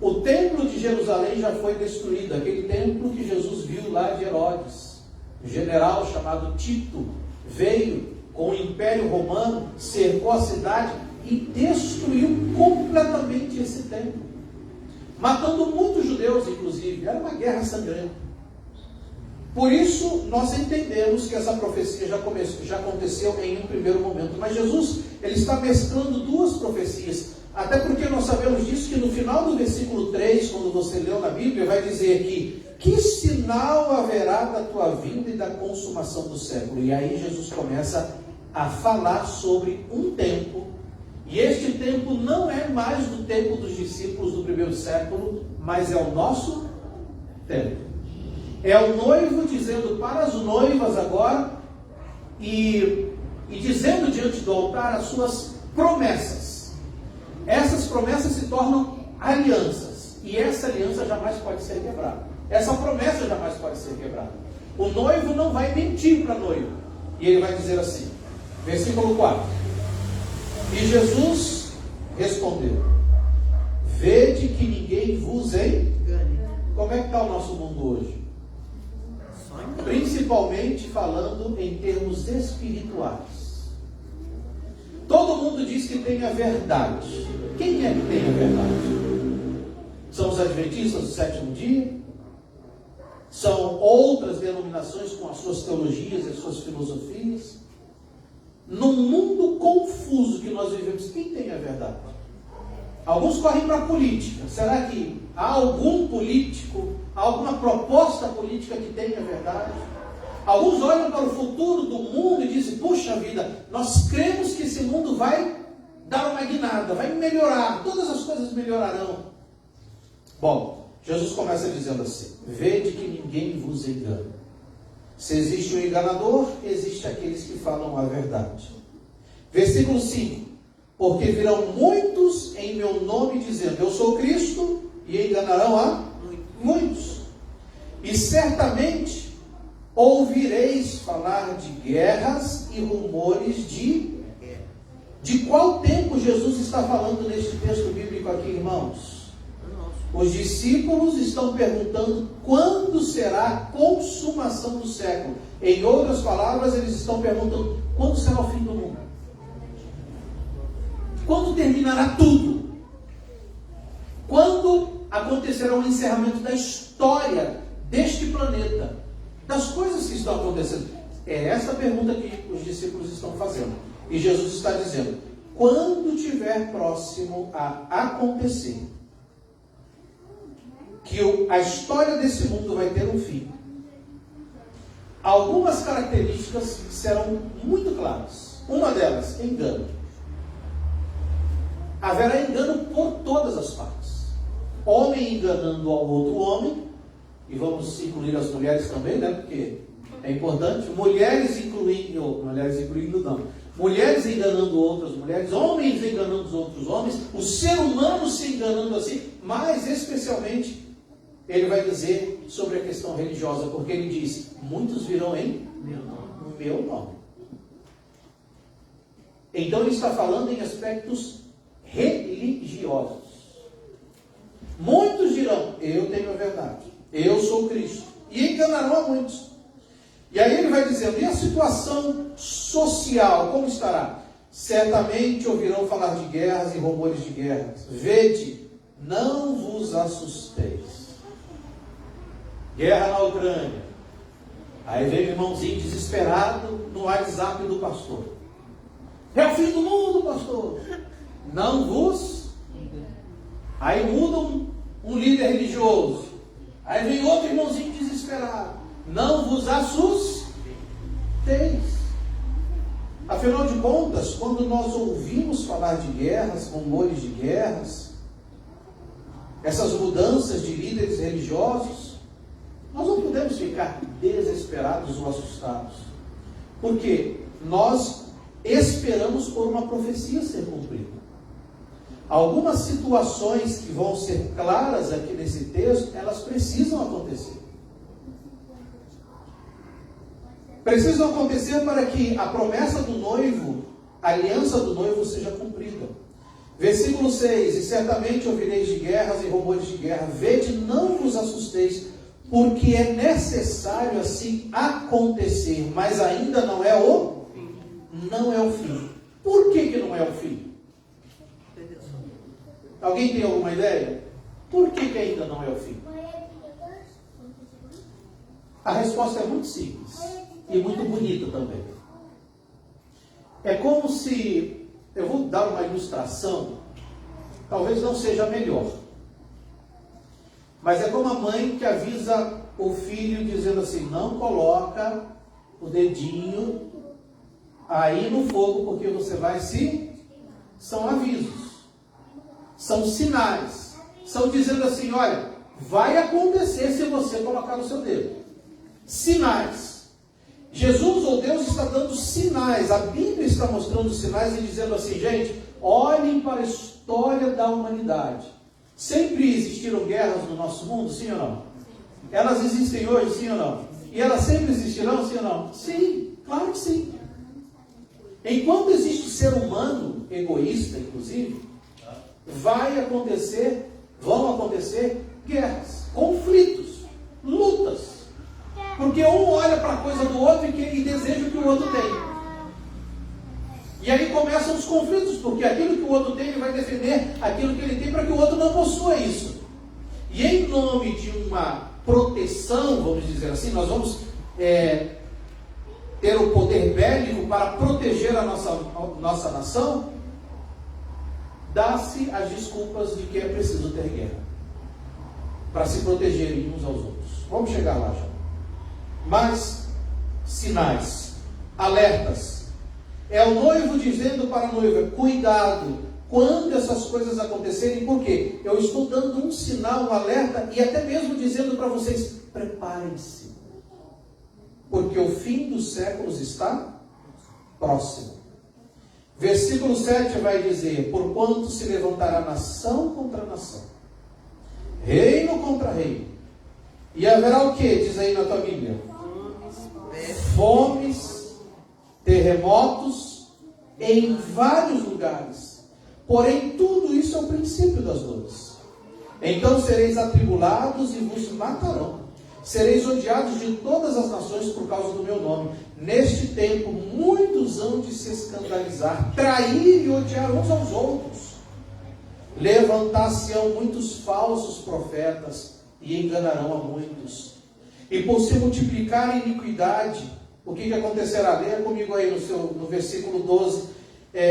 O templo de Jerusalém já foi destruído, aquele templo que Jesus viu lá de Herodes. Um general chamado Tito veio com o Império Romano, cercou a cidade e destruiu completamente esse templo, matando muitos judeus, inclusive. Era uma guerra sangrenta. Por isso, nós entendemos que essa profecia já aconteceu em um primeiro momento. Mas Jesus, ele está mesclando duas profecias. Até porque nós sabemos disso, que no final do versículo 3, quando você leu na Bíblia, vai dizer que sinal haverá da tua vinda e da consumação do século? E aí Jesus começa a falar sobre um tempo. E este tempo não é mais do tempo dos discípulos do primeiro século, mas é o nosso tempo. É o noivo dizendo para as noivas agora e dizendo diante do altar as suas promessas. Essas promessas se tornam alianças. E essa aliança jamais pode ser quebrada. Essa promessa jamais pode ser quebrada. O noivo não vai mentir para a noiva. E ele vai dizer assim, versículo 4. E Jesus respondeu: vede que ninguém vos engane. Como é que está o nosso mundo hoje? Principalmente falando em termos espirituais. Todo mundo diz que tem a verdade. Quem é que tem a verdade? São os adventistas do sétimo dia? São outras denominações com as suas teologias e as suas filosofias? Num mundo confuso que nós vivemos, quem tem a verdade? Alguns correm para a política. Será que há algum político, alguma proposta política que tenha a verdade? Alguns olham para o futuro do mundo e dizem, puxa vida, nós cremos que esse mundo vai dar uma guinada, vai melhorar, todas as coisas melhorarão. Bom, Jesus começa dizendo assim, vede que ninguém vos engane. Se existe um enganador, existe aqueles que falam a verdade. Versículo 5. Porque virão muitos em meu nome dizendo, eu sou Cristo, e enganarão a muitos. E certamente ouvireis falar de guerras e rumores de... De qual tempo Jesus está falando neste texto bíblico aqui, irmãos? Os discípulos estão perguntando quando será a consumação do século. Em outras palavras, eles estão perguntando quando será o fim do mundo. Quando terminará tudo? Quando acontecerá o encerramento da história deste planeta? Das coisas que estão acontecendo? É essa a pergunta que os discípulos estão fazendo. E Jesus está dizendo, quando estiver próximo a acontecer, que a história desse mundo vai ter um fim, algumas características serão muito claras. Uma delas, engano. Haverá engano por todas as partes. Homem enganando ao outro homem, e vamos incluir as mulheres também, né? Porque é importante. Mulheres enganando outras mulheres, homens enganando os outros homens, o ser humano se enganando assim, mas especialmente ele vai dizer sobre a questão religiosa, porque ele diz, muitos virão em meu nome. Então ele está falando em aspectos religiosos. Muitos dirão, eu tenho a verdade, eu sou Cristo, e enganarão a muitos. E aí ele vai dizendo, e a situação social, como estará? Certamente ouvirão falar de guerras e rumores de guerras. Vede, não vos assusteis. Guerra na Ucrânia. Aí vem o irmãozinho desesperado no WhatsApp do pastor. É o fim do mundo, pastor. Não vos. Aí muda um líder religioso. Aí vem outro irmãozinho desesperado. Não vos assusteis. Afinal de contas, quando nós ouvimos falar de guerras, rumores de guerras, essas mudanças de líderes religiosos, nós não podemos ficar desesperados ou assustados. Porque nós esperamos por uma profecia ser cumprida. Algumas situações que vão ser claras aqui nesse texto, elas precisam acontecer. Precisam acontecer para que a promessa do noivo, a aliança do noivo seja cumprida. Versículo 6, e certamente ouvireis de guerras e rumores de guerra, vede, não vos assusteis, porque é necessário assim acontecer, mas ainda não é o fim. Por que não é o fim? Alguém tem alguma ideia? Por que ainda não é o fim? A resposta é muito simples e muito bonita também. É como se, eu vou dar uma ilustração, talvez não seja a melhor, mas é como a mãe que avisa o filho dizendo assim: não coloca o dedinho aí no fogo porque você vai se... São avisos, são sinais, são dizendo assim: olha, vai acontecer se você colocar o seu dedo. Sinais. Jesus ou Deus está dando sinais, a Bíblia está mostrando sinais e dizendo assim: gente, olhem para a história da humanidade. Sempre existiram guerras no nosso mundo, sim ou não? Elas existem hoje, sim ou não? E elas sempre existirão, sim ou não? Sim, claro que sim. Enquanto existe ser humano, egoísta inclusive, vão acontecer guerras, conflitos, lutas. Porque um olha para a coisa do outro e deseja o que o outro tem. E aí começam os conflitos, porque aquilo que o outro tem, ele vai defender aquilo que ele tem para que o outro não possua isso. E em nome de uma proteção, vamos dizer assim, nós vamos ter o poder bélico para proteger a nossa nação, dá-se as desculpas de que é preciso ter guerra, para se protegerem uns aos outros. Vamos chegar lá já. Mas, sinais, alertas. É o noivo dizendo para a noiva: cuidado, quando essas coisas acontecerem, por quê? Eu estou dando um sinal, um alerta, e até mesmo dizendo para vocês: preparem-se, porque o fim dos séculos está próximo. Versículo 7 vai dizer: porquanto se levantará nação contra nação, reino contra reino, e haverá o que? Diz aí na tua Bíblia: fomes, terremotos em vários lugares. Porém, tudo isso é o princípio das dores. Então sereis atribulados e vos matarão. Sereis odiados de todas as nações por causa do meu nome. Neste tempo, muitos hão de se escandalizar, trair e odiar uns aos outros. Levantar-se-ão muitos falsos profetas e enganarão a muitos. E por se multiplicar a iniquidade, o que acontecerá? Leia comigo aí no versículo 12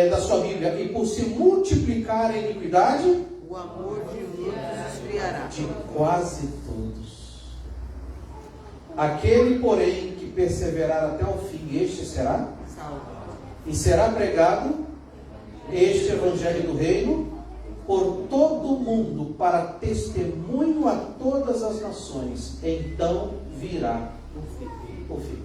da sua Bíblia. E por se multiplicar a iniquidade, o amor de muitos esfriará. De quase todos. Aquele, porém, que perseverar até o fim, este será salvo. E será pregado este evangelho do reino por todo o mundo, para testemunho a todas as nações. Então virá o fim.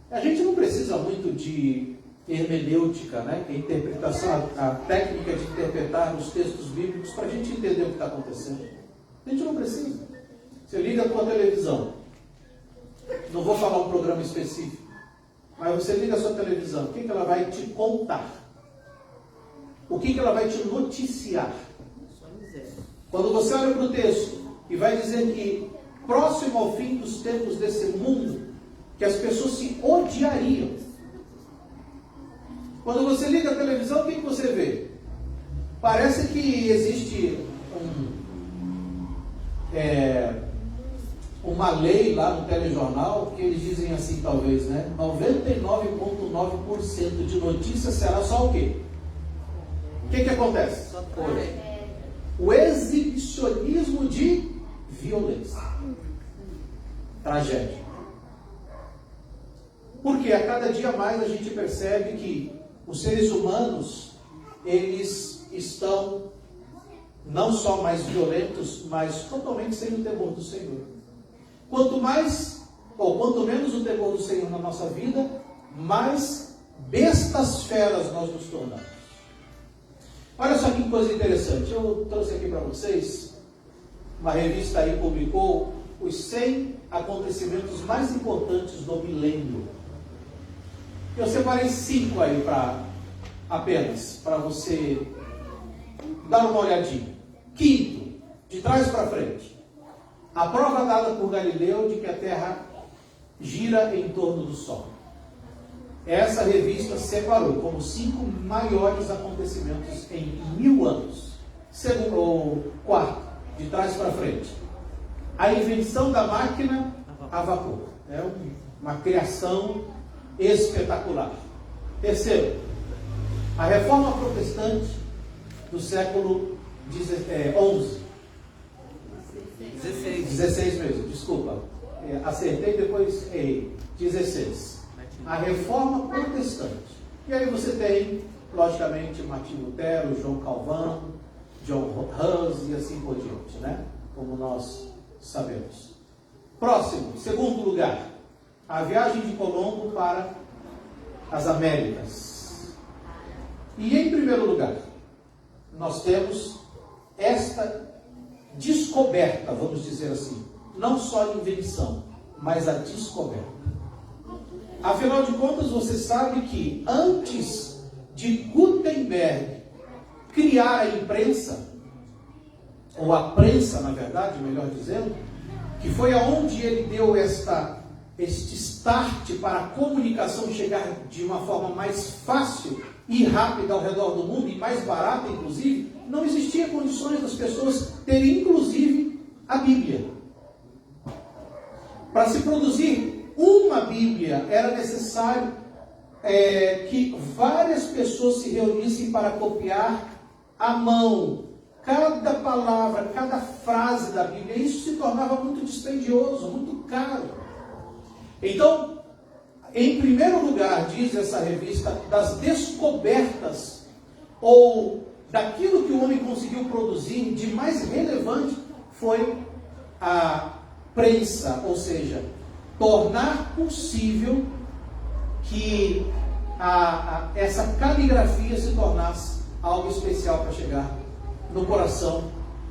A gente não precisa muito de hermenêutica, né? Que é a interpretação, a técnica de interpretar os textos bíblicos para a gente entender o que está acontecendo. A gente não precisa. Você liga a tua televisão. Não vou falar um programa específico, mas você liga a sua televisão. O que ela vai te contar? O que ela vai te noticiar? Quando você olha para o texto e vai dizer que próximo ao fim dos tempos desse mundo, que as pessoas se odiariam. Quando você liga a televisão, o que você vê? Parece que existe uma lei lá no telejornal que eles dizem assim, talvez, né? 99,9% de notícia será só o quê? O que acontece? O exibicionismo de violência. Tragédia. Porque a cada dia mais a gente percebe que os seres humanos, eles estão não só mais violentos, mas totalmente sem o temor do Senhor. Quanto mais, ou quanto menos o temor do Senhor na nossa vida, mais bestas feras nós nos tornamos. Olha só que coisa interessante. Eu trouxe aqui para vocês, uma revista aí publicou os 100 acontecimentos mais importantes do milênio. Eu separei 5 aí apenas para você dar uma olhadinha. Quinto, de trás para frente. A prova dada por Galileu de que a Terra gira em torno do Sol. Essa revista separou como 5 maiores acontecimentos em 1000 anos. Segundo, ou quarto, de trás para frente. A invenção da máquina a vapor. É uma criação espetacular. Terceiro, a reforma protestante do século XI. 16 mesmo, desculpa. Acertei, depois errei. 16. A reforma protestante. E aí você tem, logicamente, Martinho Lutero, João Calvino, John Hus e assim por diante, né? Como nós sabemos. Próximo, segundo lugar, a viagem de Colombo para as Américas. E em primeiro lugar, nós temos esta descoberta, vamos dizer assim, não só a invenção, mas a descoberta. Afinal de contas, você sabe que antes de Gutenberg criar a imprensa, ou a prensa, na verdade, melhor dizendo, que foi aonde ele deu este start para a comunicação chegar de uma forma mais fácil e rápida ao redor do mundo, e mais barata, inclusive, não existia condições das pessoas terem, inclusive, a Bíblia. Para se produzir uma Bíblia, era necessário que várias pessoas se reunissem para copiar à mão cada palavra, cada frase da Bíblia. Isso se tornava muito dispendioso, muito caro. Então, em primeiro lugar, diz essa revista, das descobertas ou daquilo que o homem conseguiu produzir de mais relevante foi a prensa, ou seja, tornar possível que essa caligrafia se tornasse algo especial para chegar no coração,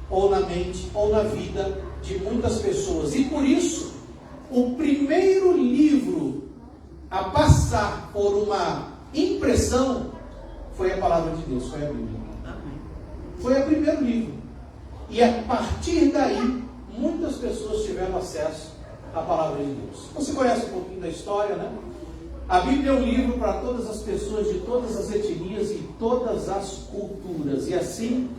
ou na mente, ou na vida de muitas pessoas. E por isso, o primeiro livro a passar por uma impressão foi a palavra de Deus, foi a Bíblia. Foi o primeiro livro. E a partir daí, muitas pessoas tiveram acesso à palavra de Deus. Você conhece um pouquinho da história, né? A Bíblia é um livro para todas as pessoas de todas as etnias e todas as culturas. E assim,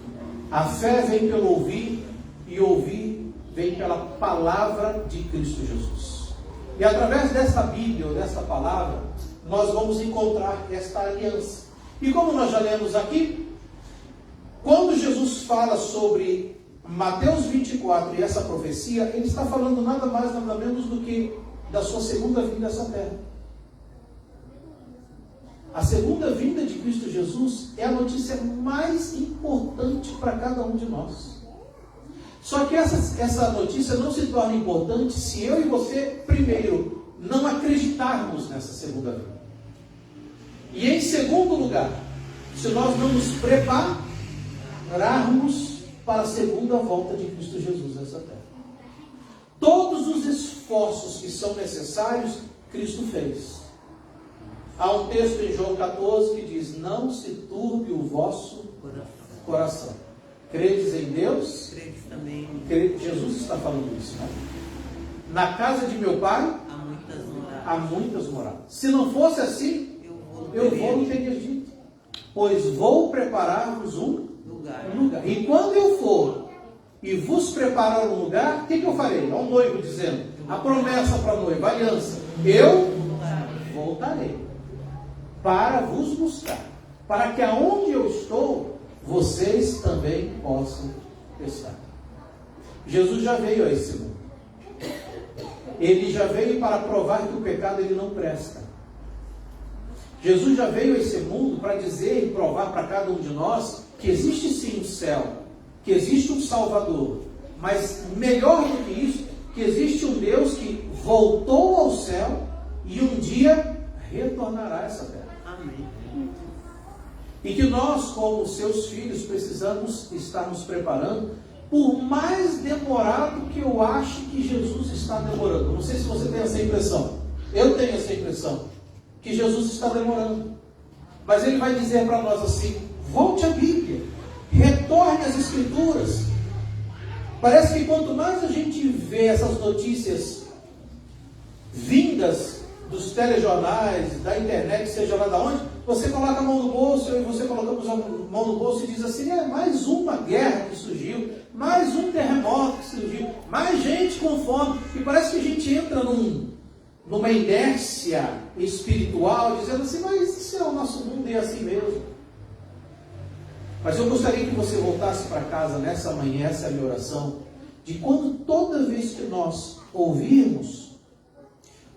a fé vem pelo ouvir, e ouvir vem pela palavra de Cristo Jesus. E através desta Bíblia, ou desta palavra, nós vamos encontrar esta aliança. E como nós já lemos aqui, quando Jesus fala sobre Mateus 24 e essa profecia, ele está falando nada mais, nada menos do que da sua segunda vinda a essa terra. A segunda vinda de Cristo Jesus é a notícia mais importante para cada um de nós. Só que essa notícia não se torna importante se eu e você, primeiro, não acreditarmos nessa segunda vinda. E em segundo lugar, se nós não nos prepararmos para a segunda volta de Cristo Jesus nessa terra. Todos os esforços que são necessários, Cristo fez. Há um texto em João 14 que diz: não se turbe o vosso coração. Credes em Deus? Credes também. Jesus está falando isso, né? Na casa de meu pai há muitas moradas. Se não fosse assim, eu vou não teria dito. Pois vou preparar-vos um lugar. E quando eu for e vos preparar um lugar, o que eu farei? É um noivo dizendo, a promessa para a noiva, a aliança. Eu voltarei para vos buscar, para que aonde eu estou, vocês também possam estar. Jesus já veio a esse mundo. Ele já veio para provar que o pecado ele não presta. Jesus já veio a esse mundo para dizer e provar para cada um de nós que existe sim um céu, que existe um Salvador, mas melhor do que isso, que existe um Deus que voltou ao céu e um dia retornará a essa terra. Amém. E que nós, como seus filhos, precisamos estar nos preparando, por mais demorado que eu ache que Jesus está demorando. Não sei se você tem essa impressão. Eu tenho essa impressão, que Jesus está demorando. Mas ele vai dizer para nós assim: volte à Bíblia, retorne às Escrituras. Parece que quanto mais a gente vê essas notícias vindas dos telejornais, da internet, seja lá de onde, você coloca a mão no bolso, eu e você colocamos a mão no bolso e diz assim, mais uma guerra que surgiu, mais um terremoto que surgiu, mais gente com fome. E parece que a gente entra numa inércia espiritual, dizendo assim, mas isso é o nosso mundo e é assim mesmo. Mas eu gostaria que você voltasse para casa nessa manhã, essa é a minha oração, de quando toda vez que nós ouvirmos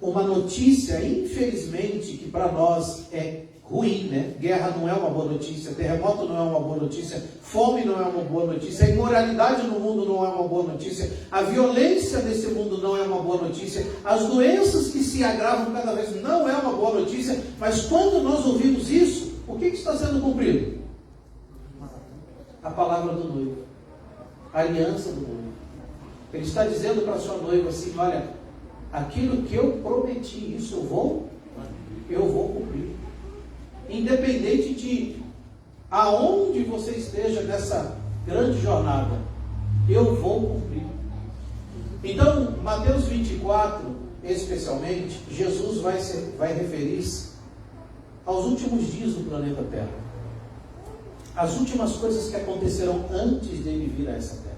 uma notícia, infelizmente, que para nós é ruim, né? Guerra não é uma boa notícia, terremoto não é uma boa notícia, fome não é uma boa notícia, a imoralidade no mundo não é uma boa notícia, a violência nesse mundo não é uma boa notícia, as doenças que se agravam cada vez não é uma boa notícia, mas quando nós ouvimos isso, o que está sendo cumprido? A palavra do noivo, a aliança do noivo. Ele está dizendo para a sua noiva assim, olha, aquilo que eu prometi, isso eu vou cumprir. Independente de aonde você esteja nessa grande jornada, eu vou cumprir. Então, Mateus 24, especialmente, Jesus vai referir-se aos últimos dias do planeta Terra. As últimas coisas que acontecerão antes dele vir a essa terra.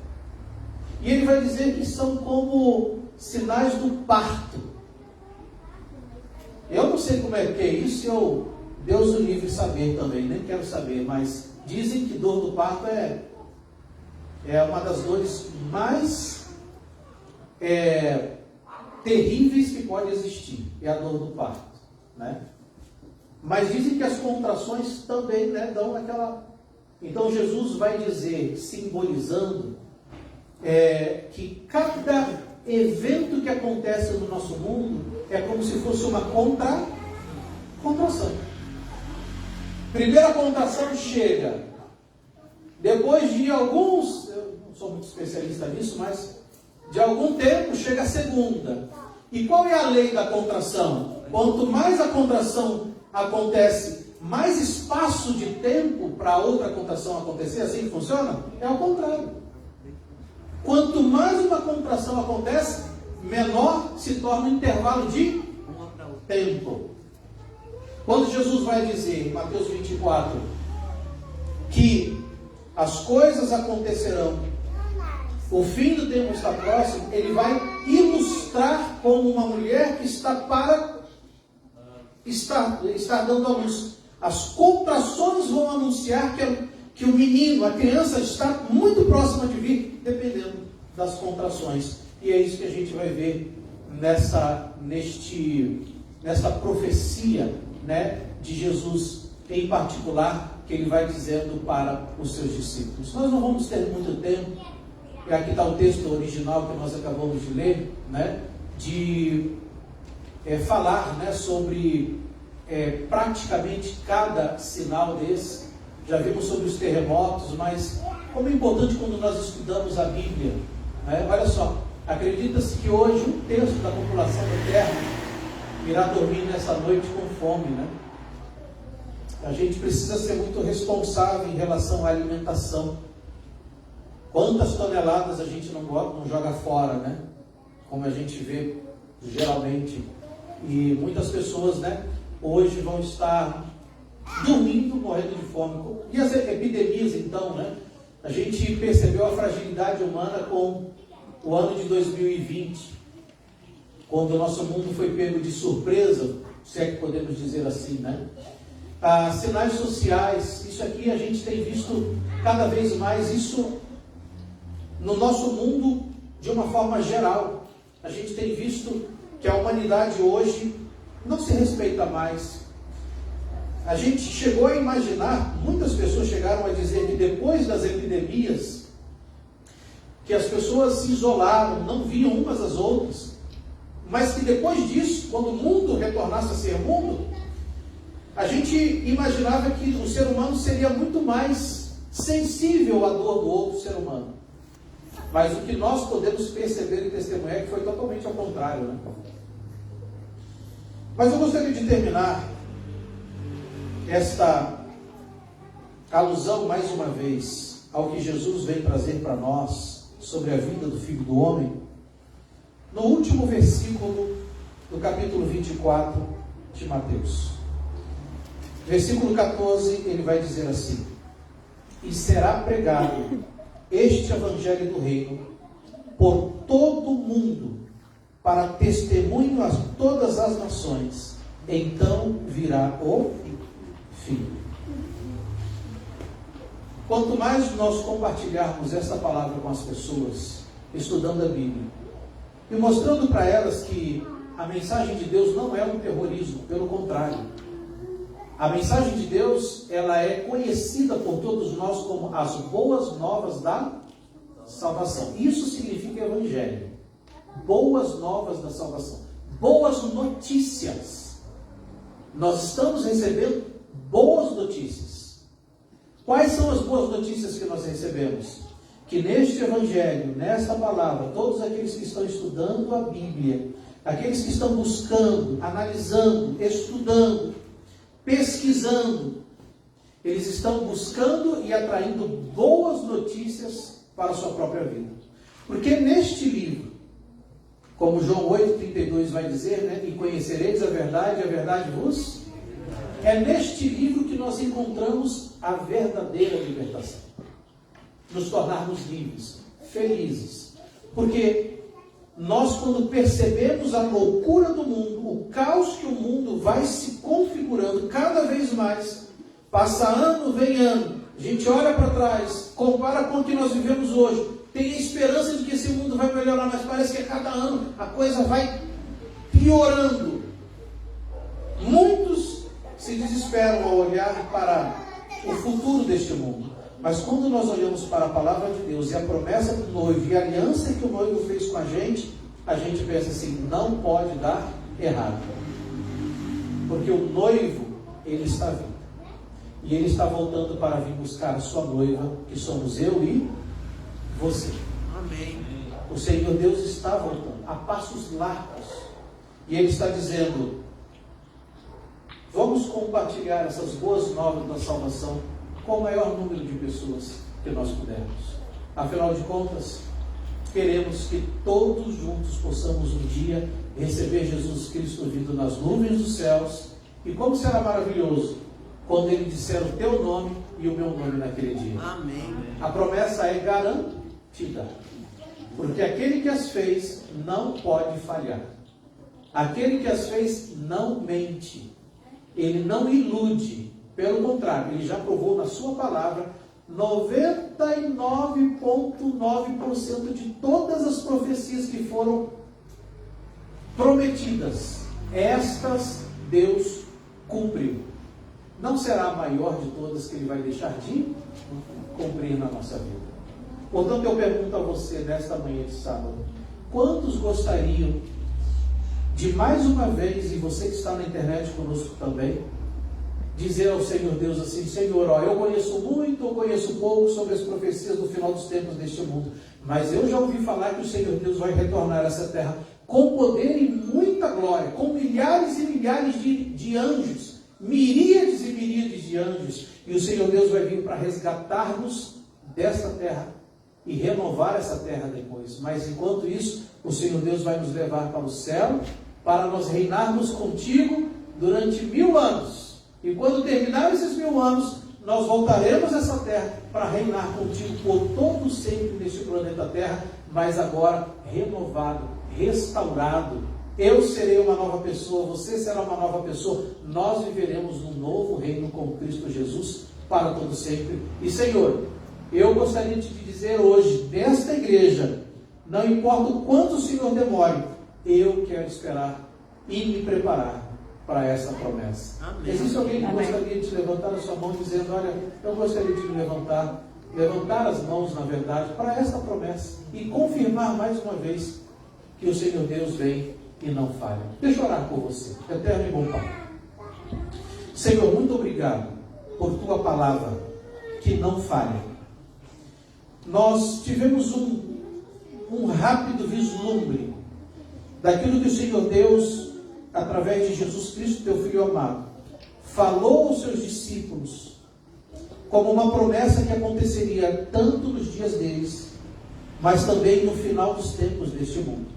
E ele vai dizer que são como sinais do parto. Eu não sei como é que é isso, Deus o livre saber também, nem quero saber, mas dizem que dor do parto é uma das dores mais terríveis que pode existir, é a dor do parto, né? Mas dizem que as contrações também, né, dão aquela... Então Jesus vai dizer, simbolizando, que cada evento que acontece no nosso mundo é como se fosse uma contração. Primeira contração chega, depois de alguns, eu não sou muito especialista nisso, mas de algum tempo chega a segunda. E qual é a lei da contração? Quanto mais a contração acontece, mais espaço de tempo para outra contração acontecer, assim que funciona? É ao contrário. Quanto mais uma contração acontece, menor se torna o intervalo de tempo. Quando Jesus vai dizer, em Mateus 24, que as coisas acontecerão, o fim do tempo está próximo, ele vai ilustrar como uma mulher que está dando à luz. As contrações vão anunciar que o menino, a criança, está muito próxima de vir, dependendo das contrações. E é isso que a gente vai ver nessa profecia, né, de Jesus, em particular, que ele vai dizendo para os seus discípulos. Nós não vamos ter muito tempo, e aqui está o texto original que nós acabamos de ler, né, de falar, né, sobre praticamente cada sinal desse. Já vimos sobre os terremotos, mas como é importante quando nós estudamos a Bíblia, né? Olha só, acredita-se que hoje 1/3 da população da Terra irá dormir nessa noite com fome, né? A gente precisa ser muito responsável em relação à alimentação. Quantas toneladas a gente não joga fora, né? Como a gente vê geralmente. E muitas pessoas, né, hoje vão estar dormindo, morrendo de fome. E as epidemias, então, né? A gente percebeu a fragilidade humana com o ano de 2020, quando o nosso mundo foi pego de surpresa, se é que podemos dizer assim, né? Sinais sociais, isso aqui a gente tem visto cada vez mais isso no nosso mundo de uma forma geral. A gente tem visto que a humanidade hoje não se respeita mais. A gente chegou a imaginar, muitas pessoas chegaram a dizer que depois das epidemias, que as pessoas se isolaram, não viam umas às outras, mas que depois disso, quando o mundo retornasse a ser mundo, a gente imaginava que o ser humano seria muito mais sensível à dor do outro ser humano. Mas o que nós podemos perceber e testemunhar é que foi totalmente ao contrário, né? Mas eu gostaria de terminar esta alusão mais uma vez ao que Jesus vem trazer para nós sobre a vida do Filho do Homem, no último versículo do capítulo 24 de Mateus. Versículo 14, ele vai dizer assim: e será pregado este evangelho do reino por todo o mundo, para testemunho a todas as nações. Então virá o fim. Quanto mais nós compartilharmos essa palavra com as pessoas, estudando a Bíblia, e mostrando para elas que a mensagem de Deus não é um terrorismo, pelo contrário. A mensagem de Deus, ela é conhecida por todos nós como as boas novas da salvação. Isso significa evangelho. Boas novas da salvação. Boas notícias. Nós estamos recebendo boas notícias. Quais são as boas notícias que nós recebemos? Que neste evangelho, nesta palavra, todos aqueles que estão estudando a Bíblia, aqueles que estão buscando, analisando, estudando, pesquisando, eles estão buscando e atraindo boas notícias para a sua própria vida. Porque neste livro, como João 8,32 vai dizer, né? E conhecereis a verdade vos... É neste livro que nós encontramos a verdadeira libertação. Nos tornarmos livres, felizes. Porque nós, quando percebemos a loucura do mundo, o caos que o mundo vai se configurando cada vez mais, passa ano, vem ano, a gente olha para trás, compara com o que nós vivemos hoje, tem a esperança de que esse mundo vai melhorar, mas parece que a cada ano a coisa vai piorando. Muitos se desesperam ao olhar para o futuro deste mundo. Mas quando nós olhamos para a palavra de Deus e a promessa do noivo e a aliança que o noivo fez com a gente pensa assim: não pode dar errado. Porque o noivo, ele está vindo. E ele está voltando para vir buscar a sua noiva, que somos eu e você. Amém. O Senhor Deus está voltando a passos largos. E ele está dizendo: vamos compartilhar essas boas novas da salvação com o maior número de pessoas que nós pudermos. Afinal de contas, queremos que todos juntos possamos um dia receber Jesus Cristo vindo nas nuvens dos céus. E como será maravilhoso quando Ele disser o teu nome e o meu nome naquele dia. Amém. A promessa é garantida. Porque aquele que as fez não pode falhar. Aquele que as fez não mente. Ele não ilude. Pelo contrário, ele já provou na sua palavra 99,9% de todas as profecias que foram prometidas. Estas Deus cumpriu. Não será a maior de todas que ele vai deixar de cumprir na nossa vida. Portanto, eu pergunto a você nesta manhã de sábado: quantos gostariam de mais uma vez, e você que está na internet conosco também, dizer ao Senhor Deus assim: Senhor, ó, eu conheço muito ou conheço pouco sobre as profecias do final dos tempos deste mundo, mas eu já ouvi falar que o Senhor Deus vai retornar a essa terra com poder e muita glória, com milhares e milhares de anjos, miríades e miríades de anjos, e o Senhor Deus vai vir para resgatar-nos dessa terra e renovar essa terra depois. Mas enquanto isso, o Senhor Deus vai nos levar para o céu, para nós reinarmos contigo durante 1000 anos. E quando terminar esses 1000 anos, nós voltaremos a essa terra para reinar contigo por todo sempre neste planeta Terra, mas agora renovado, restaurado. Eu serei uma nova pessoa, você será uma nova pessoa. Nós viveremos num novo reino com Cristo Jesus para todo sempre. E Senhor, eu gostaria de te dizer hoje, nesta igreja, não importa o quanto o Senhor demore, eu quero esperar e me preparar para essa promessa. Amém. Existe alguém que gostaria de levantar a sua mão dizendo: olha, eu gostaria de me levantar as mãos, na verdade, para essa promessa e confirmar mais uma vez que o Senhor Deus vem e não falha. Deixa eu orar por você. Eterno e bom Pai, Senhor, muito obrigado por tua palavra que não falha. Nós tivemos um rápido vislumbre daquilo que o Senhor Deus, através de Jesus Cristo, teu Filho amado, falou aos seus discípulos como uma promessa que aconteceria tanto nos dias deles, mas também no final dos tempos deste mundo.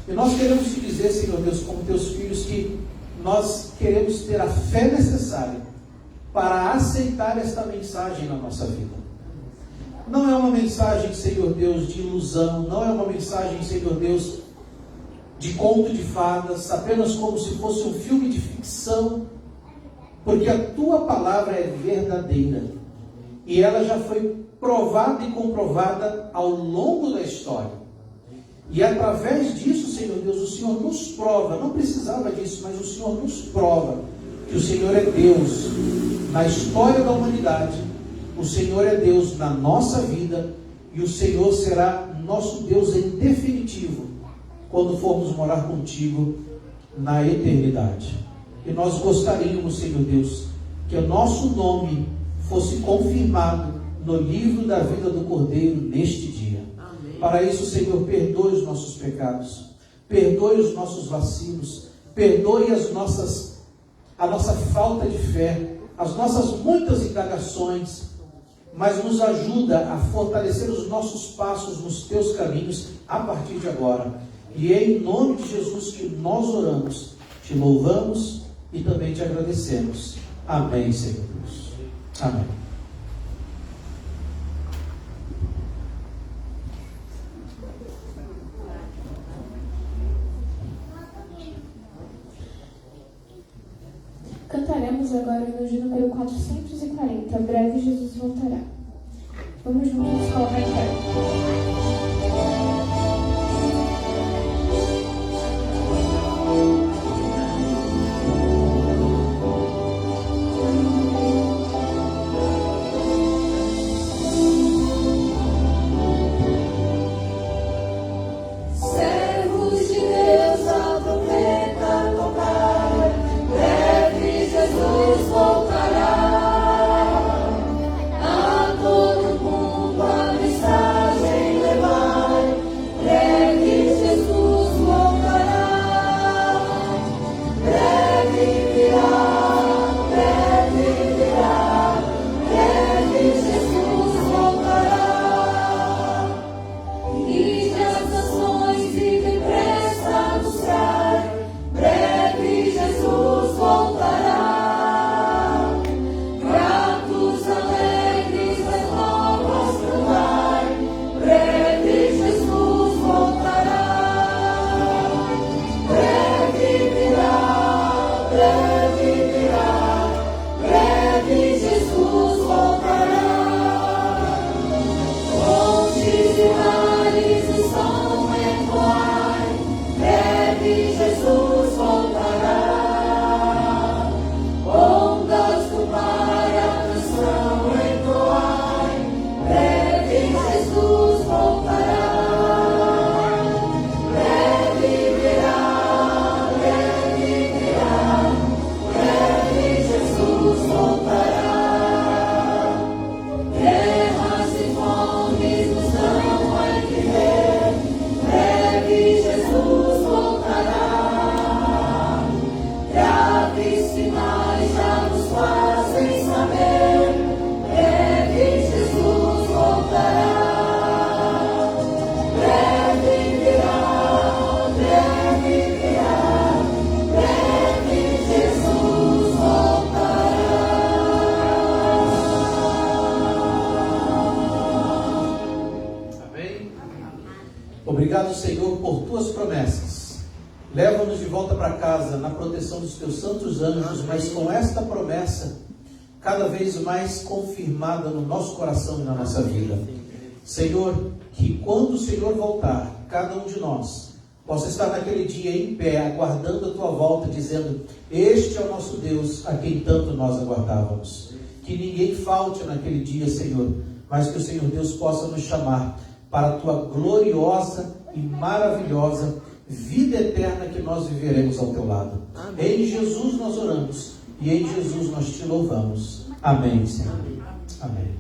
E nós queremos te dizer, Senhor Deus, como teus filhos, que nós queremos ter a fé necessária para aceitar esta mensagem na nossa vida. Não é uma mensagem, Senhor Deus, de ilusão, não é uma mensagem, Senhor Deus, de conto de fadas, apenas como se fosse um filme de ficção, porque a tua palavra é verdadeira e ela já foi provada e comprovada ao longo da história. E através disso, Senhor Deus, o Senhor nos prova, não precisava disso, mas o Senhor nos prova que o Senhor é Deus na história da humanidade, o Senhor é Deus na nossa vida e o Senhor será nosso Deus em definitivo quando formos morar contigo na eternidade. E nós gostaríamos, Senhor Deus, que o nosso nome fosse confirmado no livro da vida do Cordeiro neste dia. Amém. Para isso, Senhor, perdoe os nossos pecados, perdoe os nossos vacilos, perdoe a nossa falta de fé, as nossas muitas indagações, mas nos ajuda a fortalecer os nossos passos nos teus caminhos a partir de agora. E é em nome de Jesus que nós oramos, te louvamos e também te agradecemos. Amém, Senhor Deus. Amém. Cantaremos agora o hino de número 440, Breve Jesus Voltará. Vamos juntos colocar em pé. Obrigado, Senhor, por tuas promessas. Leva-nos de volta para casa na proteção dos teus santos anjos, mas com esta promessa cada vez mais confirmada no nosso coração e na nossa vida. Senhor, que quando o Senhor voltar, cada um de nós possa estar naquele dia em pé, aguardando a tua volta, dizendo: este é o nosso Deus, a quem tanto nós aguardávamos. Que ninguém falte naquele dia, Senhor, mas que o Senhor Deus possa nos chamar para a tua gloriosa e maravilhosa vida eterna que nós viveremos ao teu lado. Amém. Em Jesus nós oramos e em Jesus nós te louvamos. Amém, Senhor. Amém.